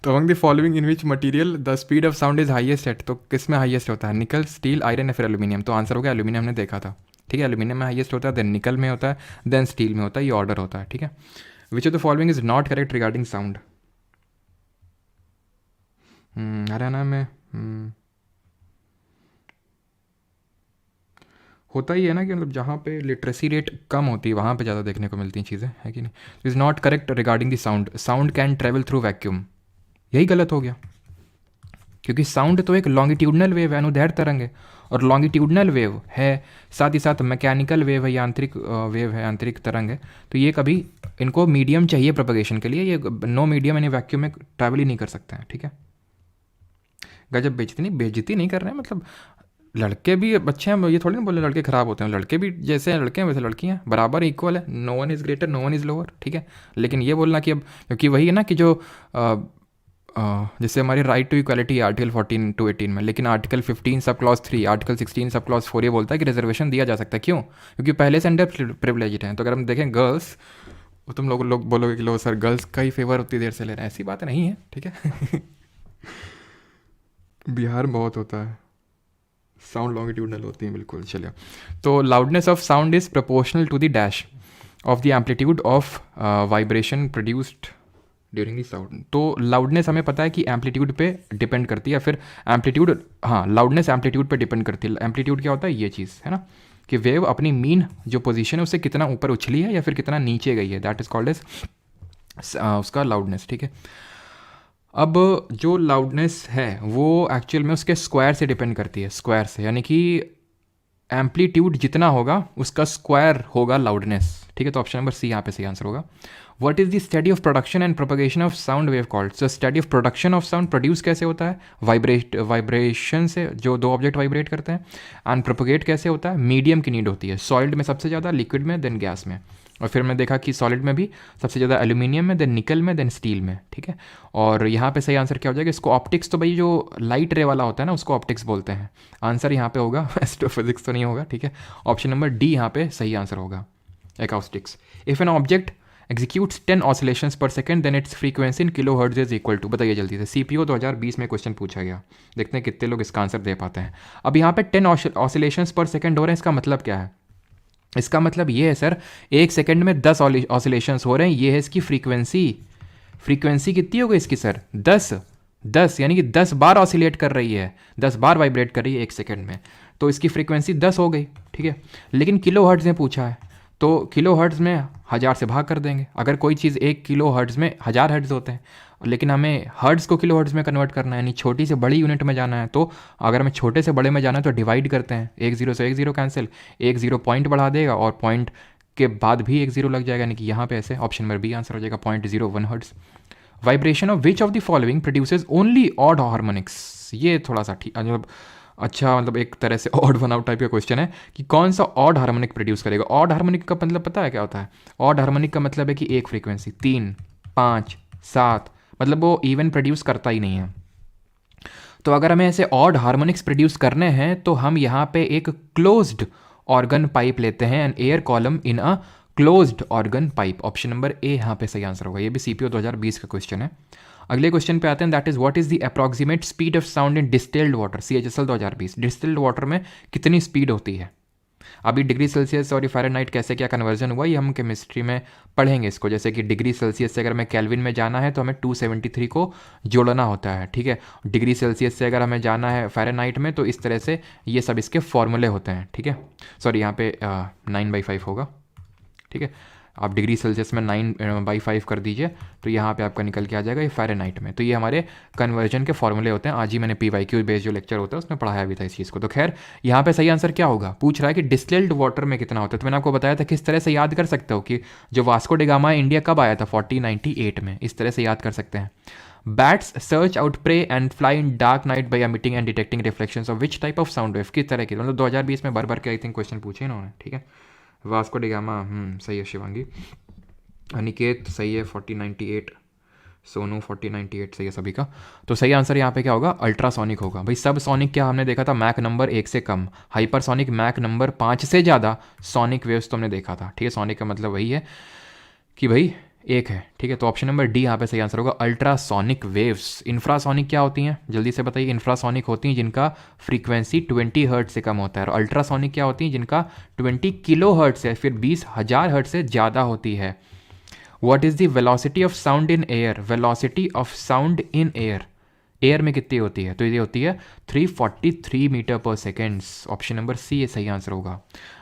तो among the following in which material the speed of sound is highest eight, तो किस में हाईएस्ट होता है, निकल, स्टील, आयरन या फिर एल्यूमिनियम? तो आंसर हो गया एल्यूमिनियम, हमने देखा था। ठीक है, एल्यूमिनियम में हाईएस्ट होता है, देन निकल में होता है, देन स्टील में होता है, ये ऑर्डर होता है। ठीक है, which of the following is not correct regarding sound? Haryana में होता ही है ना, कि मतलब जहाँ पे लिटरेसी रेट कम होती है वहाँ पे ज़्यादा देखने को मिलती हैं चीज़ें, है कि नहीं? Is not correct regarding the sound, sound can travel through vacuum, यही गलत हो गया, क्योंकि साउंड तो एक लॉन्गिट्यूडनल वेव है, अनुदैर्ध्य तरंग है, और लॉन्गिट्यूडनल वेव है, साथ ही साथ मैकेनिकल वेव है, यांत्रिक वेव है, यांत्रिक तरंग है। तो ये कभी, इनको मीडियम चाहिए प्रोपगेशन के लिए, ये नो मीडियम यानी वैक्यूम में ट्रैवल ही नहीं कर सकते हैं। ठीक है, गजब बेइज्जती नहीं कर रहे हैं, मतलब लड़के भी अच्छे हैं, ये थोड़ी ना बोले लड़के ख़राब होते हैं, लड़के भी जैसे हैं लड़के हैं वैसे लड़कियाँ बराबर इक्वल है, no one is greater no one is lower, ठीक है। लेकिन ये बोलना कि अब, क्योंकि वही है ना कि जो जैसे हमारी right to equality article 14 to 18 में, लेकिन article 15 sub clause 3, article 16 sub clause 4 ये बोलता है कि रिजर्वेशन दिया जा सकता है। क्यों? क्योंकि पहले से अंडर प्रिविलेज्ड हैं। तो अगर हम देखें गर्ल्स, तुम लोग बोलोगे कि लो सर गर्ल्स का ही फेवर उतनी देर से ले रहे हैं, ऐसी बात नहीं है, ठीक है। बिहार में बहुत होता है, साउंड लॉन्गिट्यूडनल होती है, बिल्कुल। चलिए, तो loudness of sound is proportional to the dash of the amplitude of vibration produced during the sound. तो लाउडनेस हमें पता है कि एम्पलीट्यूड पे डिपेंड करती है, या फिर एम्पलीट्यूड, हाँ लाउडनेस एम्पलीट्यूड पे डिपेंड करती है। एम्पलीट्यूड क्या होता है? ये चीज़ है ना, कि वेव अपनी मीन जो पोजीशन है उससे कितना ऊपर उछली है या फिर कितना नीचे गई है, दैट इज कॉल्ड एज उसका लाउडनेस, ठीक है। अब जो लाउडनेस है वो एक्चुअल में उसके स्क्वायर से डिपेंड करती है, स्क्वायर से, यानी कि एम्पलीट्यूड जितना होगा उसका स्क्वायर होगा लाउडनेस, ठीक है। तो ऑप्शन नंबर सी यहाँ पे सही आंसर होगा। What is the study of production and propagation of sound wave called? So study of production of sound, produce कैसे होता है? वाइब्रेशन से, जो दो ऑब्जेक्ट वाइब्रेट करते हैं। एंड प्रोपगेट कैसे होता है? मीडियम की नीड होती है, सॉलिड में सबसे ज़्यादा, लिक्विड में, देन गैस में। और फिर मैंने देखा कि सॉलिड में भी सबसे ज़्यादा एल्यूमिनियम में, देन निकल में, देन स्टील में, ठीक है। और यहाँ पे सही आंसर क्या हो जाएगा? इसको ऑप्टिक्स, तो भाई जो लाइट रे वाला होता है ना उसको ऑप्टिक्स बोलते हैं। आंसर यहाँ पे होगा एस्ट्रोफिजिक्स तो नहीं होगा, ठीक है। ऑप्शन नंबर डी यहाँ पे सही आंसर होगा, acoustics. If an object executes 10 oscillations per second then its frequency in kilohertz is equal to, बताइए जल्दी से। CPO 2020 में क्वेश्चन पूछा गया, देखते हैं कितने लोग इसका आंसर दे पाते हैं। अब यहाँ पे 10 oscillations per second हो रहे हैं, इसका मतलब क्या है? इसका मतलब ये है सर, एक सेकंड में 10 ऑसिलेशंस हो रहे हैं, ये है इसकी फ्रीक्वेंसी। फ्रीक्वेंसी कितनी हो गई इसकी सर? 10 यानी कि 10 बार ऑसिलेट कर रही है, 10 बार वाइब्रेट कर रही है एक सेकंड में, तो इसकी फ्रीक्वेंसी 10 हो गई, ठीक है। लेकिन किलो हर्ट्ज में पूछा है, तो किलो हर्ट्ज में 1000 से भाग कर देंगे। अगर कोई चीज़ 1 किलो हर्ट्ज में 1000 हर्ट्ज होते हैं, लेकिन हमें हर्ट्ज को किलो हर्ट्ज में कन्वर्ट करना है, यानी छोटी से बड़ी यूनिट में जाना है, तो अगर हमें छोटे से बड़े में जाना है तो डिवाइड करते हैं, 1 0 से 1 0 कैंसिल, 1 0 पॉइंट बढ़ा देगा और पॉइंट के बाद भी 1 0 लग जाएगा, यानी कि यहाँ पे ऐसे ऑप्शन नंबर बी आंसर हो जाएगा, 0.01 hertz. Vibration of which of the following produces only odd harmonics? ये थोड़ा सा ठीक, मतलब अच्छा, मतलब एक तरह से ऑड वन आउट टाइप का क्वेश्चन है कि कौन सा ऑड हार्मोनिक प्रोड्यूस करेगा। ऑड हार्मोनिक का मतलब पता है क्या होता है? ऑड हार्मोनिक का मतलब है कि एक फ्रीक्वेंसी 3, 5, 7, मतलब वो इवन प्रोड्यूस करता ही नहीं है। तो अगर हमें ऐसे ऑड हार्मोनिक्स प्रोड्यूस करने हैं तो हम यहाँ पे एक क्लोज्ड ऑर्गन पाइप लेते हैं, an air column in a closed organ pipe. Option number A यहाँ पे सही आंसर होगा, ये भी CPO 2020 का क्वेश्चन है। अगले क्वेश्चन पे आते हैं, that is what is the approximate speed of sound in distilled water? CHSL 2020, distilled water में कितनी स्पीड होती है? अभी डिग्री सेल्सियस और फ़ारेनहाइट कैसे क्या कन्वर्जन हुआ ये हम केमिस्ट्री में पढ़ेंगे इसको। जैसे कि डिग्री सेल्सियस से अगर हमें केल्विन में जाना है तो हमें 273 को जोड़ना होता है, ठीक है। डिग्री सेल्सियस से अगर हमें जाना है फ़ारेनहाइट में तो इस तरह से ये सब इसके फॉर्मूले होते हैं, ठीक है। सॉरी, यहाँ पे 9/5 होगा, ठीक है। आप डिग्री सेल्सियस में 9/5 कर दीजिए तो यहाँ पे आपका निकल के आ जाएगा ये फ़ारेनहाइट में। तो ये हमारे कन्वर्जन के फॉर्मूले होते हैं। आज ही मैंने PYQ बेस्ड जो लेक्चर होता है उसमें पढ़ाया भी था इस चीज़ को। तो खैर यहाँ पे सही आंसर क्या होगा? पूछ रहा है कि डिस्टिल्ड वाटर में कितना होता है। तो मैंने आपको बताया था किस तरह से याद कर सकते हो कि जो वास्को डी गामा इंडिया कब आया था? 1498 में। इस तरह से याद कर सकते हैं। Bats search out prey and fly in dark night by emitting and detecting reflections of which type of sound wave? किस तरह की? मतलब 2020 में भर के आई थिंक क्वेश्चन पूछे इन्होंने, ठीक है। वास्को डी गामा सही है, शिवांगी। अनिकेत सही है 1498, सोनू 1498 सही है सभी का। तो सही आंसर यहाँ पे क्या होगा? अल्ट्रासोनिक होगा। भाई सब सोनिक क्या हमने देखा था? मैक नंबर 1 से कम। हाइपरसोनिक मैक नंबर 5 से ज़्यादा सोनिक वेव्स तो हमने देखा था, ठीक है। सोनिक का मतलब वही है कि भाई 1 है, ठीक है। तो ऑप्शन नंबर डी यहाँ पे सही आंसर होगा, अल्ट्रासोनिक वेव्स। इंफ्रासोनिक क्या होती हैं? जल्दी से बताइए। इंफ्रासोनिक होती हैं जिनका फ्रीक्वेंसी 20 हर्ट्ज से कम होता है, और अल्ट्रासोनिक क्या होती हैं? जिनका 20 किलो हर्ट्ज से फिर 20,000 हर्ट्ज से ज़्यादा होती है। What is the velocity of sound in air? Velocity of sound in air. Air में कितनी होती है? तो ये होती है 343 मीटर पर सेकेंड। ऑप्शन नंबर सी ये सही आंसर होगा।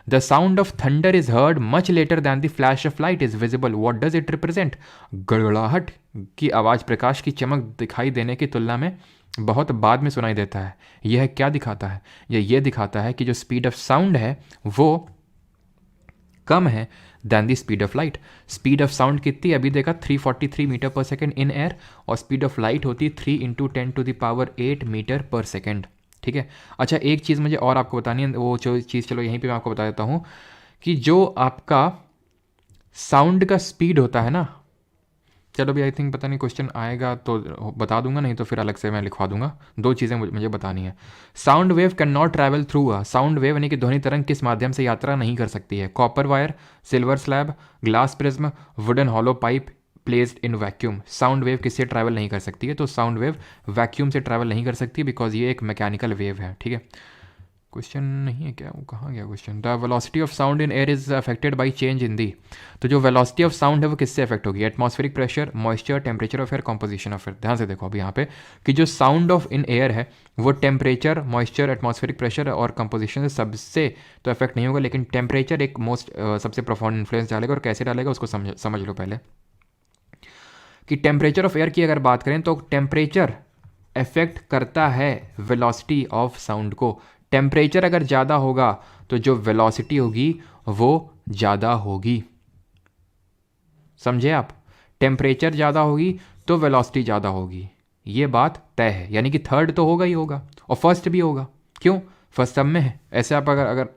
The sound of thunder is heard much later than the flash of light is visible. What does it represent? गड़गड़ाहट की आवाज़ प्रकाश की चमक दिखाई देने की तुलना में बहुत बाद में सुनाई देता है। यह क्या दिखाता है? ये दिखाता है कि जो स्पीड ऑफ साउंड है वो कम है than the speed of light. Speed of sound कितनी अभी देखा 343 मीटर पर सेकेंड इन एयर, और स्पीड ऑफ लाइट होती है 3 × 10⁸ मीटर पर सेकेंड। ठीक है। अच्छा एक चीज़ मुझे और आपको बतानी है, वो जो चीज़ चलो यहीं पे मैं आपको बता देता हूँ कि जो आपका साउंड का स्पीड होता है ना, चलो अभी आई थिंक पता नहीं क्वेश्चन आएगा तो बता दूंगा, नहीं तो फिर अलग से मैं लिखवा दूंगा। दो चीज़ें मुझे बतानी है। Sound wave can not travel through a, sound wave यानी कि ध्वनि तरंग किस माध्यम से यात्रा नहीं कर सकती है? Copper wire, silver slab, glass prism, wooden hollow pipe placed in vacuum. Sound wave किससे ट्रैवल नहीं कर सकती है? तो साउंड वेव वैक्यूम से ट्रैवल नहीं कर सकती बिकॉज ये एक मैकेनिकल वेव है। ठीक है, क्वेश्चन नहीं है क्या, वो कहाँ गया question? The velocity of sound in air is affected by change in the, तो जो वेलोसिटी ऑफ साउंड है वो किससे अफेक्ट होगी? Atmospheric pressure, moisture, temperature of air, composition of air. ध्यान से देखो अभी यहाँ पे कि जो साउंड ऑफ इन एयर है वो टेम्परेचर, मॉइस्चर, एटमॉस्फेरिक प्रेशर और कंपोजिशन से सबसे तो अफेक्ट नहीं होगा, लेकिन टेम्परेचर एक सबसे प्रोफाउंड इन्फ्लुएंस डालेगा। और कैसे डालेगा उसको समझ लो पहले कि टेम्परेचर ऑफ एयर की अगर बात करें तो टेम्परेचर अफेक्ट करता है वेलोसिटी ऑफ साउंड को। टेम्परेचर अगर ज़्यादा होगा तो जो वेलोसिटी होगी वो ज़्यादा होगी। समझे आप? टेम्परेचर ज़्यादा होगी तो वेलोसिटी ज़्यादा होगी, ये बात तय है। यानी कि थर्ड तो होगा ही होगा और फर्स्ट भी होगा। क्यों? फर्स्ट सब में है। ऐसे आप अगर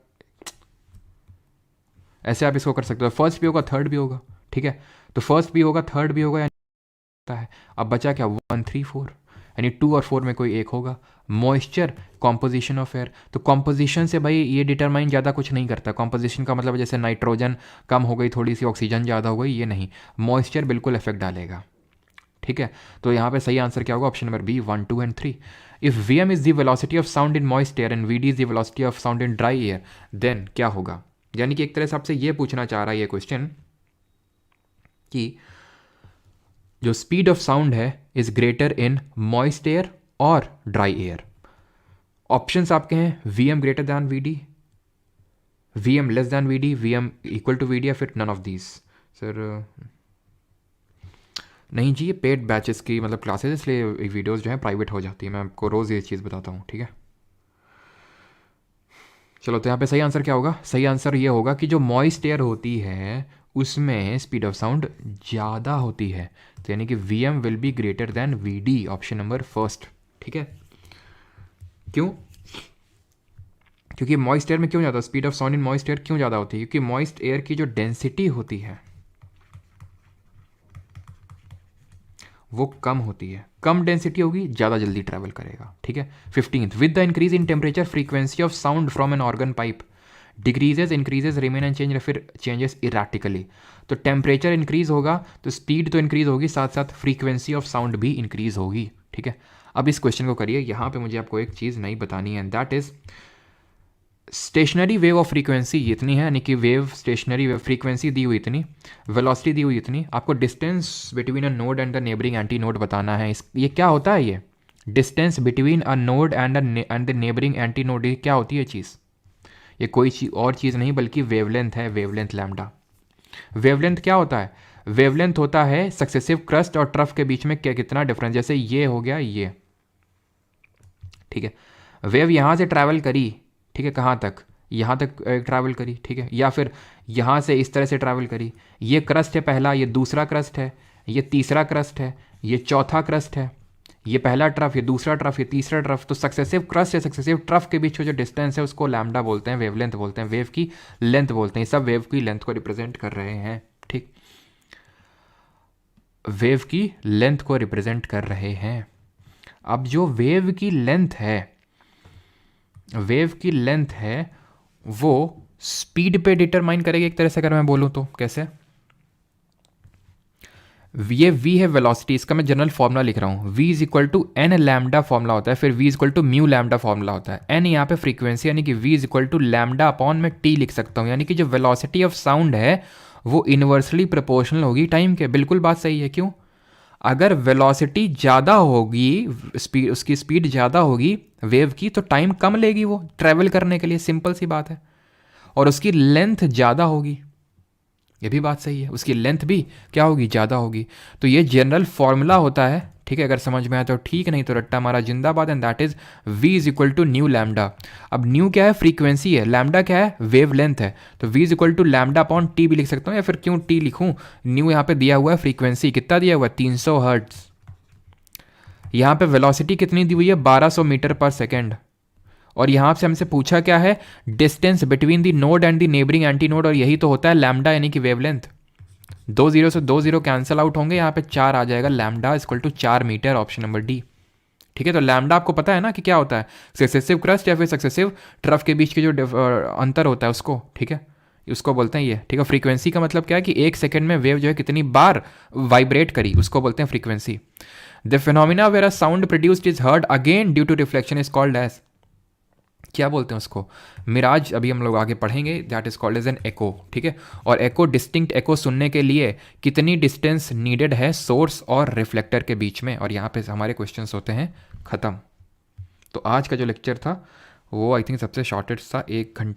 ऐसे आप इसको कर सकते हो, फर्स्ट भी होगा थर्ड भी होगा। ठीक है, तो फर्स्ट भी होगा थर्ड भी होगा है। अब बचा क्या? 1 3 4, यानी 2 और 4 में कोई एक होगा। मॉइस्चर, कॉम्पोजिशन ऑफ एयर, तो कॉम्पोजिशन से भाई ये डिटरमाइन ज़्यादा कुछ नहीं करता। कॉम्पोजिशन का मतलब जैसे नाइट्रोजन कम हो गई थोड़ी सी, ऑक्सीजन ज़्यादा हो गई, ये नहीं। मॉइस्चर बिल्कुल इफेक्ट डालेगा। ठीक है, तो यहाँ पे सही आंसर क्या होगा? Option number B 1 2 and 3। If Vm is the velocity of sound in moist air and Vd is the velocity of sound in dry air, then क्या होगा? यानी कि एक तरह से आपसे ये पूछना चाह रहा है ये क्वेश्चन कि जो स्पीड ऑफ साउंड है is greater in moist air और ड्राई एयर। ऑप्शंस आपके हैं Vm greater than Vd, Vm less than Vd, Vm equal to Vd, या फिर नन ऑफ दीज। सर नहीं जी, ये पेड बैचेस की मतलब क्लासेस, इसलिए वीडियोस जो है प्राइवेट हो जाती है। मैं आपको रोज़ ये चीज़ बताता हूँ। ठीक है, चलो तो यहाँ पे सही आंसर क्या होगा? सही आंसर ये होगा कि जो मॉइस्ट एयर होती है उसमें स्पीड ऑफ साउंड ज़्यादा होती है, तो यानी कि Vm will be greater than Vd, option number first. ठीक है, क्यों? क्योंकि मॉइस्ट एयर में क्यों ज़्यादा, speed of sound in moist air क्यों ज़्यादा होती है? क्योंकि मॉइस्ट एयर की जो डेंसिटी होती है वो कम होती है। कम डेंसिटी होगी, ज़्यादा जल्दी ट्रैवल करेगा। ठीक है। 15th, with the increase in temperature frequency of sound from an organ pipe decreases, increases, remain and change, या फिर चेंजेस इराटिकली। तो टेम्परेचर इंक्रीज होगा तो स्पीड तो इंक्रीज होगी, साथ साथ फ्रीक्वेंसी ऑफ साउंड भी इंक्रीज होगी। ठीक है, अब इस क्वेश्चन को करिए। यहाँ पे मुझे आपको एक चीज़ नहीं बतानी है, that is stationary wave of frequency इतनी है, यानी कि वेव स्टेशनरी वेव फ्रीक्वेंसी दी हुई इतनी, वेलोसिटी दी हुई इतनी, आपको distance between a node and the neighbouring anti node बताना है। ये क्या होता है? ये distance between a node and the neighbouring anti node, ये क्या होती है चीज़? ये कोई और चीज़ नहीं बल्कि वेवलेंथ है, वेवलेंथ लैम्डा। वेवलेंथ क्या होता है? वेवलेंथ होता है सक्सेसिव क्रस्ट और ट्रफ के बीच में क्या कितना डिफरेंस, जैसे ये हो गया ये। ठीक है, वेव यहाँ से ट्रैवल करी, ठीक है, कहाँ तक? यहाँ तक ट्रैवल करी, ठीक है, या फिर यहाँ से इस तरह से ट्रैवल करी। ये क्रस्ट है पहला, ये दूसरा क्रस्ट है, ये तीसरा क्रस्ट है, ये चौथा क्रस्ट है, ये पहला ट्रफ, ये दूसरा ट्रफ, ये तीसरा ट्रफ। तो सक्सेसिव क्रस्ट या सक्सेसिव ट्रफ के बीच जो डिस्टेंस है उसको लैम्डा बोलते हैं, वेवलेंथ बोलते हैं, वेव की लेंथ बोलते हैं। सब वेव की लेंथ को रिप्रेजेंट कर रहे हैं। ठीक, वेव की लेंथ को रिप्रेजेंट कर रहे हैं। अब जो वेव की लेंथ है, वेव की लेंथ है वो स्पीड पे डिटरमाइन करेगी एक तरह से, अगर मैं बोलूं तो। कैसे? ये v है वेलोसिटी, इसका मैं जनरल फॉर्मूला लिख रहा हूँ। v is equal to N lambda formula होता है, फिर v is equal to mu lambda formula होता है। n यहाँ पे फ्रीक्वेंसी, यानी कि v is equal to lambda upon में t लिख सकता हूँ, यानी कि जो वेलोसिटी ऑफ साउंड है वो इन्वर्सली प्रोपोर्शनल होगी टाइम के। बिल्कुल बात सही है। क्यों? अगर वेलोसिटी ज़्यादा होगी, स्पीड, उसकी स्पीड ज़्यादा होगी वेव की, तो टाइम कम लेगी वो ट्रैवल करने के लिए, सिंपल सी बात है। और उसकी लेंथ ज़्यादा होगी, ये भी बात सही है, उसकी लेंथ भी क्या होगी? ज़्यादा होगी। तो ये जनरल फॉर्मूला होता है, ठीक है, अगर समझ में आया तो ठीक, नहीं तो रट्टा मारा जिंदाबाद। And that is v is equal to nu lambda. अब न्यू क्या है? फ्रीक्वेंसी है। लैम्डा क्या है? वेव लेंथ है। तो v is equal to lambda upon T भी लिख सकता हूँ, या फिर क्यों टी लिखूँ, न्यू यहाँ पे दिया हुआ है, फ्रीक्वेंसी कितना दिया हुआ है? 300 हर्ट्ज। यहाँ पे वेलोसिटी कितनी दी हुई है? 1200 मीटर पर सेकेंड। और यहाँ से हमसे पूछा क्या है? Distance between the node and the neighbouring anti node, और यही तो होता है लैम्डा यानी कि वेवलेंथ। 2 0 से 2 0 कैंसिल आउट होंगे, यहाँ पे 4 आ जाएगा। Lambda equal to 4 metre, option number D. ठीक है, तो लैम्डा आपको पता है ना कि क्या होता है? सक्सेसिव क्रस्ट या फिर सक्सेसिव ट्रफ के बीच के जो अंतर होता है उसको, ठीक है, उसको बोलते हैं ये। ठीक है, फ्रीक्वेंसी का मतलब क्या है कि एक सेकंड में वेव जो है कितनी बार वाइब्रेट करी, उसको बोलते हैं frequency. The phenomena where a sound produced is heard again due to reflection is called as, क्या बोलते हैं उसको? मिराज। अभी हम लोग आगे पढ़ेंगे। That is called as an echo. ठीक है, और एको, डिस्टिंक्ट एको सुनने के लिए कितनी डिस्टेंस नीडेड है सोर्स और रिफ्लेक्टर के बीच में? और यहाँ पे हमारे क्वेश्चंस होते हैं ख़त्म। तो आज का जो लेक्चर था वो आई थिंक सबसे शॉर्टेस्ट था, 1 घंटे